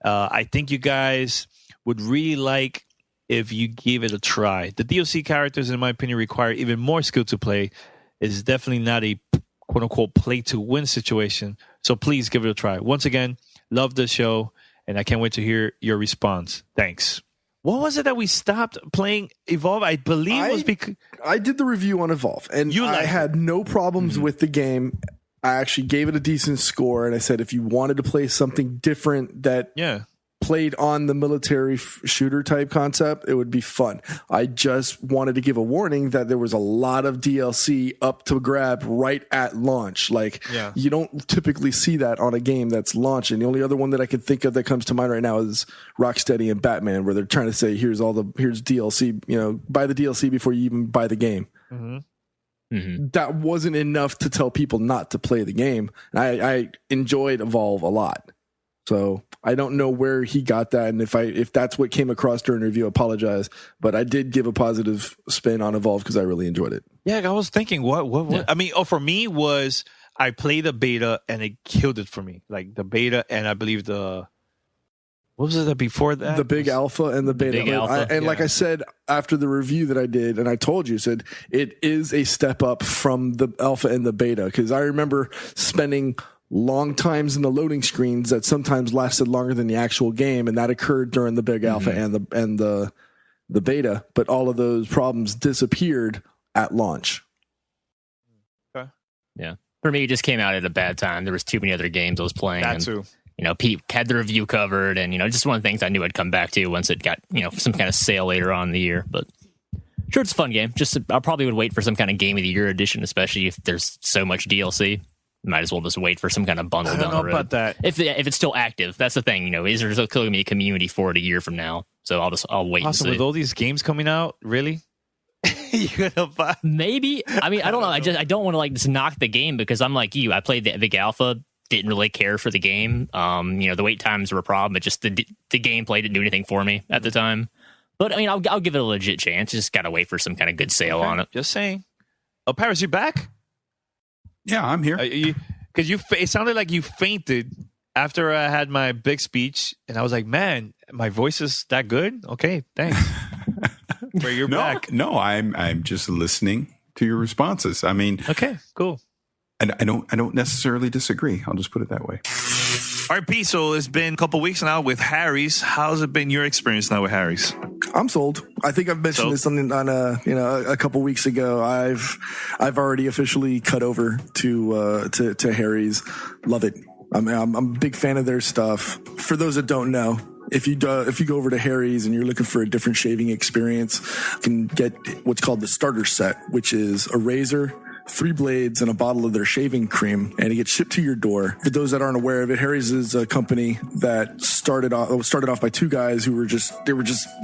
I think you guys would really like if you gave it a try. The DLC characters, in my opinion, require even more skill to play. It's definitely not a quote-unquote play-to-win situation, so please give it a try. Once again, love the show, and I can't wait to hear your response. Thanks. What was it that we stopped playing Evolve? I believe it was because I did the review on Evolve, and I had no problems with the game. I actually gave it a decent score, and I said if you wanted to play something different that played on the military shooter type concept, it would be fun. I just wanted to give a warning that there was a lot of DLC up to grab right at launch. Like, you don't typically see that on a game that's launching. The only other one that I can think of that comes to mind right now is Rocksteady and Batman, where they're trying to say, here's DLC, buy the DLC before you even buy the game. That wasn't enough to tell people not to play the game. I enjoyed Evolve a lot. So I don't know where he got that, and if that's what came across during the review, I apologize. But I did give a positive spin on Evolve because I really enjoyed it. Yeah, I was thinking, what? Yeah. I mean, for me was I played the beta and it killed it for me. Like the beta, and I believe what was it before that? The big alpha and the beta. Like I said after the review that I did, and I told you, said it is a step up from the alpha and the beta, because I remember spending long times in the loading screens that sometimes lasted longer than the actual game, and that occurred during the big alpha and the beta. But all of those problems disappeared at launch. Okay. Yeah, for me, it just came out at a bad time. There was too many other games I was playing. That too. Pete had the review covered, and just one of the things I knew I'd come back to once it got some kind of sale later on in the year. But sure, it's a fun game. Just I probably would wait for some kind of Game of the Year edition, especially if there's so much DLC. Might as well just wait for some kind of bundle. I don't know about that. If it's still active, that's the thing. Is there still going to be a community for it a year from now? So I'll wait. Awesome. And see. With all these games coming out, really? You're gonna buy? Maybe. I mean, I don't know. I don't want to just knock the game, because I'm like you. I played the big alpha, didn't really care for the game. The wait times were a problem, but just the gameplay didn't do anything for me at the time. But I mean, I'll give it a legit chance. Just gotta wait for some kind of good sale on it. Just saying. Oh, Parris, you back? Yeah, I'm here. Because it sounded like you fainted after I had my big speech, and I was like, "Man, my voice is that good." Okay, thanks. But you're back. No, I'm just listening to your responses. I mean, okay, cool. And I don't necessarily disagree. I'll just put it that way. All right, Pete. So it's been a couple weeks now with Harry's. How's it been your experience now with Harry's? I'm sold. I think I've mentioned this on a couple weeks ago. I've already officially cut over to Harry's. Love it. I'm a big fan of their stuff. For those that don't know, if you go over to Harry's and you're looking for a different shaving experience, you can get what's called the starter set, which is a razor, 3 blades, and a bottle of their shaving cream, and it gets shipped to your door. For those that aren't aware of it, Harry's is a company that started off by 2 guys who were just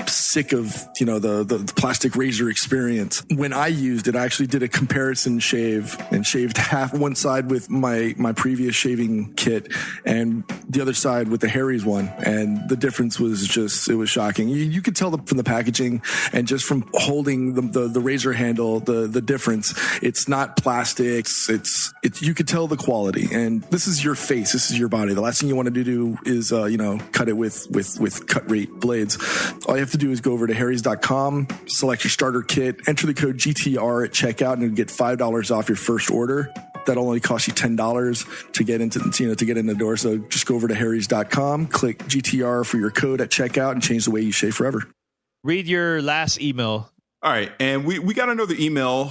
sick of the plastic razor experience. When I used it, I actually did a comparison shave and shaved one side with my previous shaving kit and the other side with the Harry's one, and the difference was it was shocking. You could tell from the packaging and just from holding the razor handle the difference. It's not plastic. It's you could tell the quality, and this is your face, this is your body. The last thing you want to do is cut it with cut rate blades. All you have to do is go over to harrys.com, select your starter kit, enter the code GTR at checkout, and you'll get $5 off your first order. That'll only cost you $10 to get in the door. So just go over to harrys.com, click GTR for your code at checkout, and change the way you shave forever. Read your last email. All right, and we got another email.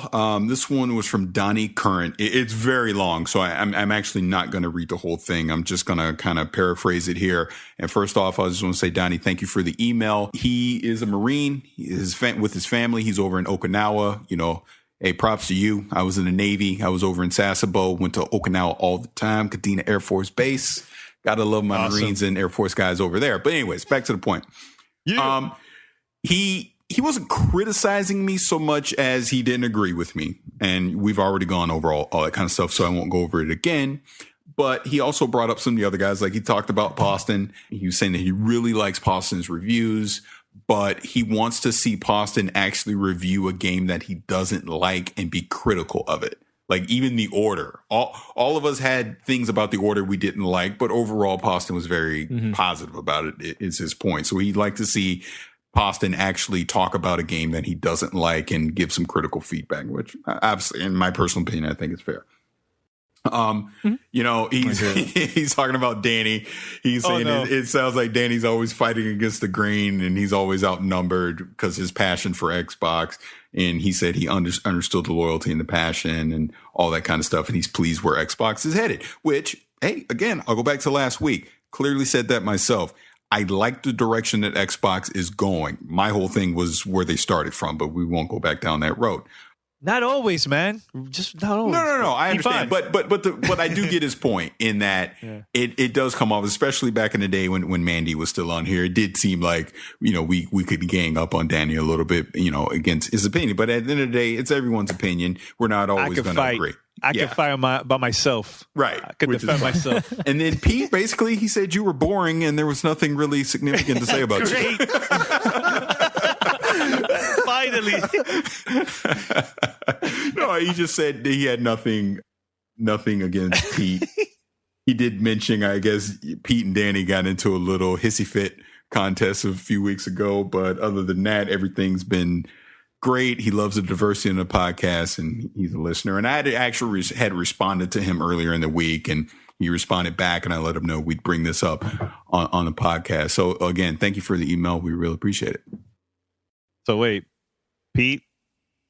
This one was from Donnie Current. It's very long, so I'm actually not going to read the whole thing. I'm just going to kind of paraphrase it here. And first off, I just want to say, Donnie, thank you for the email. He is a Marine. With his family, he's over in Okinawa. Hey, props to you. I was in the Navy. I was over in Sasebo. Went to Okinawa all the time. Kadena Air Force Base. Gotta love my Marines and Air Force guys over there. But anyways, back to the point. Yeah. He wasn't criticizing me so much as he didn't agree with me. And we've already gone over all that kind of stuff, so I won't go over it again. But he also brought up some of the other guys. Like, he talked about Poston. He was saying that he really likes Poston's reviews, but he wants to see Poston actually review a game that he doesn't like and be critical of it. Like, even the order. All of us had things about the order we didn't like, but overall, Poston was very positive about it, is his point. So he'd like to see Poston actually talk about a game that he doesn't like and give some critical feedback, which obviously, in my personal opinion, I think is fair. He's talking about Danny. He's saying it sounds like Danny's always fighting against the grain and he's always outnumbered because his passion for Xbox. And he said he understood the loyalty and the passion and all that kind of stuff. And he's pleased where Xbox is headed, which, hey, again, I'll go back to last week. Clearly said that myself. I like the direction that Xbox is going. My whole thing was where they started from, but we won't go back down that road. Not always, man. Just not always. No. I understand, but I do get his point in that it does come off, especially back in the day when Mandy was still on here. It did seem like we could gang up on Danny a little bit, against his opinion. But at the end of the day, it's everyone's opinion. We're not always going to agree. I can fight by myself. Right. I could defend myself. And then Pete, basically, he said you were boring and there was nothing really significant to say about you. Finally. No, he just said he had nothing against Pete. He did mention, I guess, Pete and Danny got into a little hissy fit contest a few weeks ago. But other than that, everything's been great. He loves the diversity in the podcast and he's a listener. And I had responded to him earlier in the week and he responded back and I let him know we'd bring this up on the podcast. So again, thank you for the email. We really appreciate it. So wait, Pete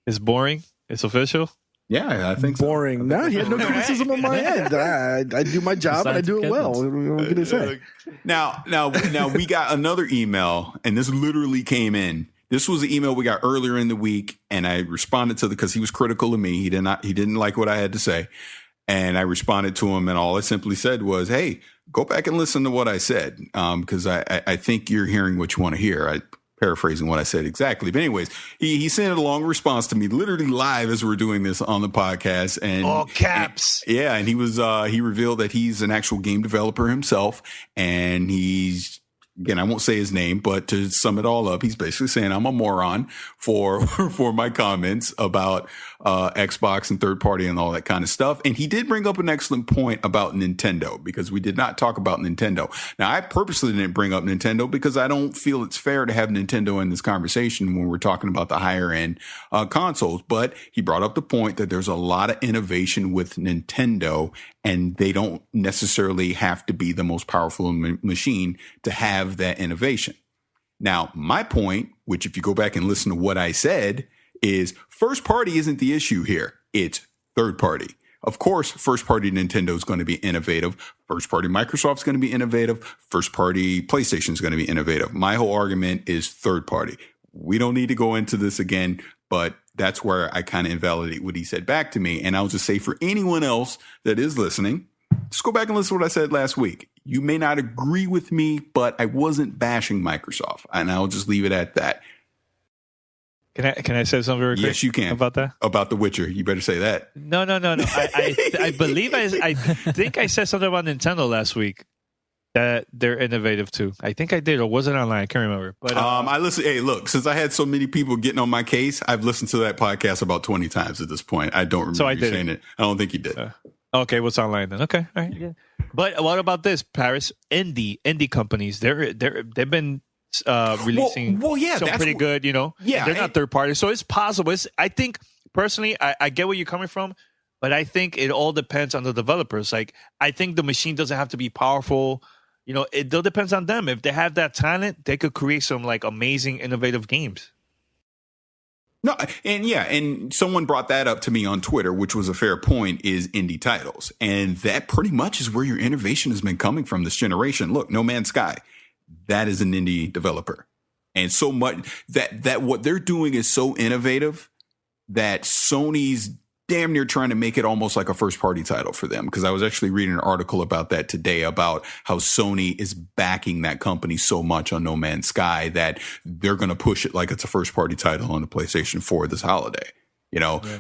is boring? It's official? Yeah, I think boring. So. No, he had no criticism on my end. I do my job and I do it well. What can I say? Now we got another email, and this literally came in. This was an email we got earlier in the week, and I responded to because he was critical of me. He didn't like what I had to say, and I responded to him, and all I simply said was, "Hey, go back and listen to what I said, because I think you're hearing what you want to hear." Paraphrasing what I said exactly. But anyways, he sent a long response to me literally live as we're doing this on the podcast. And all caps. And he was he revealed that he's an actual game developer himself. And he's, again, I won't say his name, but to sum it all up, he's basically saying I'm a moron for my comments about Xbox and third party and all that kind of stuff. And he did bring up an excellent point about Nintendo, because we did not talk about Nintendo. Now, I purposely didn't bring up Nintendo because I don't feel it's fair to have Nintendo in this conversation when we're talking about the higher end consoles. But he brought up the point that there's a lot of innovation with Nintendo, and they don't necessarily have to be the most powerful machine to have that innovation. Now, my point, which if you go back and listen to what I said, is first party isn't the issue here. It's third party. Of course, first party Nintendo is going to be innovative. First party Microsoft is going to be innovative. First party PlayStation is going to be innovative. My whole argument is third party. We don't need to go into this again, but that's where I kind of invalidate what he said back to me. And I'll just say for anyone else that is listening, just go back and listen to what I said last week. You may not agree with me, but I wasn't bashing Microsoft, and I'll just leave it at that. Can I say something very quick? Yes, you can. About that? About The Witcher. You better say that. No. I believe I think I said something about Nintendo last week that they're innovative too. I think I did, or was it online? I can't remember. But I listened. Hey, look, since I had so many people getting on my case, I've listened to that podcast about 20 times at this point. I don't remember you saying it. I don't think you did. Okay, what's online then? Okay, all right. Yeah. But what about this, Parris? Indie companies, they've been releasing some pretty good, Yeah, they're not third party, so it's possible. I think personally, I get where you're coming from, but I think it all depends on the developers. Like, I think the machine doesn't have to be powerful. It all depends on them. If they have that talent, they could create some like amazing, innovative games. No, and someone brought that up to me on Twitter, which was a fair point, is indie titles. And that pretty much is where your innovation has been coming from this generation. Look, No Man's Sky, that is an indie developer. And so much that what they're doing is so innovative that Sony's damn near trying to make it almost like a first party title for them. Because I was actually reading an article about that today, about how Sony is backing that company so much on No Man's Sky that they're going to push it like it's a first party title on the PlayStation 4 this holiday.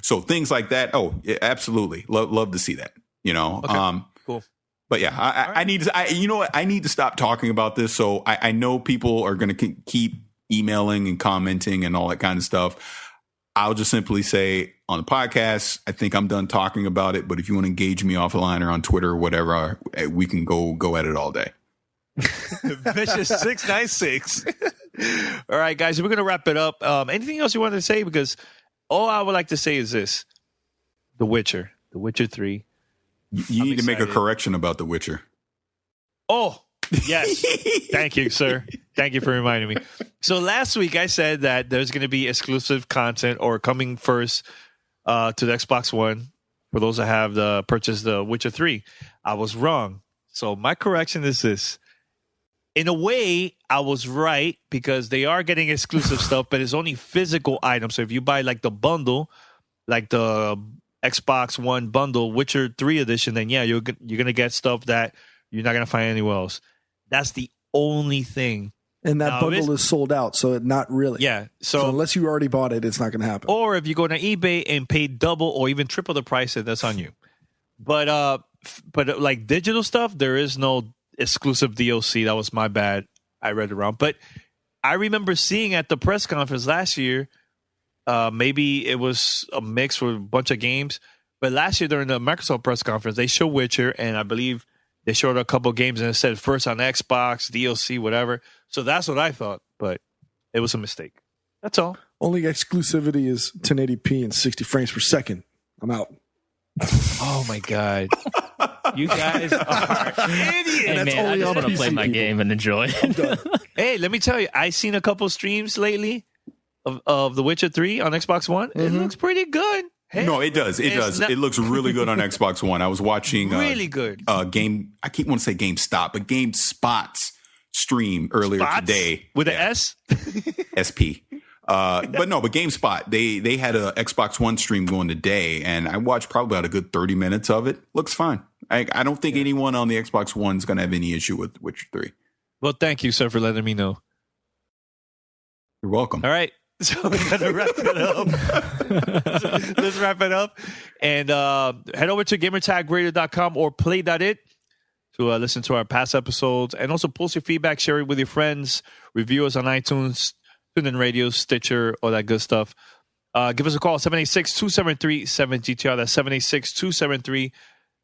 So things like that. Oh, yeah, absolutely. Love to see that, Okay, cool. But yeah, I need to, I need to stop talking about this. So I know people are going to keep emailing and commenting and all that kind of stuff. I'll just simply say on the podcast, I think I'm done talking about it. But if you want to engage me offline or on Twitter or whatever, we can go at it all day. Vicious 696. All right, guys, we're going to wrap it up. Anything else you wanted to say? Because all I would like to say is this. The Witcher 3. You need to make a correction about The Witcher. Oh, yes. Thank you, sir. Thank you for reminding me. So last week I said that there's going to be exclusive content or coming first to the Xbox One for those that have purchased The Witcher 3. I was wrong. So my correction is this. in a way, I was right because they are getting exclusive stuff, but it's only physical items. So if you buy like the bundle, like the Xbox One bundle, Witcher 3 edition, then yeah, you're gonna get stuff that you're not gonna find anywhere else. That's the only thing. And that bundle is sold out, so not really. Yeah. So unless you already bought it, it's not going to happen. Or if you go to eBay and pay double or even triple the price, that's on you. But like digital stuff, there is no exclusive DLC. That was my bad. I read it wrong. But I remember seeing at the press conference last year, maybe it was a mix with a bunch of games. But last year during the Microsoft press conference, they showed Witcher, and I believe they showed a couple games and it said first on Xbox, DLC, whatever. So that's what I thought, but it was a mistake. That's all. Only exclusivity is 1080p and 60 frames per second. I'm out. Oh my God. You guys are idiots. Hey, man, I just want to play my game and enjoy it. Hey, let me tell you, I seen a couple streams lately of The Witcher 3 on Xbox One. It looks pretty good. Hey, no, it does. It does. It looks really good on Xbox One. I was watching really good. Game. I keep want to say GameStop, but GameSpot's stream earlier today with an S. SP. But GameSpot they had a Xbox One stream going today, and I watched probably about a good 30 minutes of it. Looks fine. I don't think anyone on the Xbox One is going to have any issue with Witcher 3. Well, thank you, sir, for letting me know. You're welcome. All right. So we're going to wrap it up. Let's wrap it up. And head over to gamertagradio.com or play.it to listen to our past episodes. And also post your feedback, share it with your friends, review us on iTunes, TuneIn Radio, Stitcher, all that good stuff. Give us a call, 786-273-7GTR. That's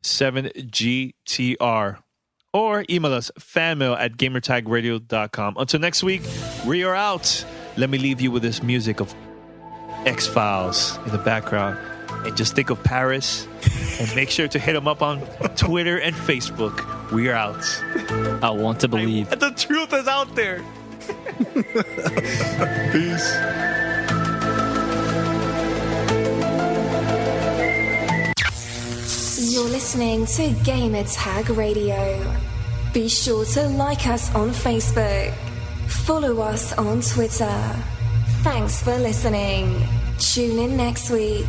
786-273-7GTR. Or email us, fanmail@gamertagradio.com. Until next week, we are out. Let me leave you with this music of X-Files in the background. And just think of Parris. And make sure to hit him up on Twitter and Facebook. We are out. I want to believe. The truth is out there. Peace. You're listening to Gamertag Radio. Be sure to like us on Facebook. Follow us on Twitter. Thanks for listening. Tune in next week.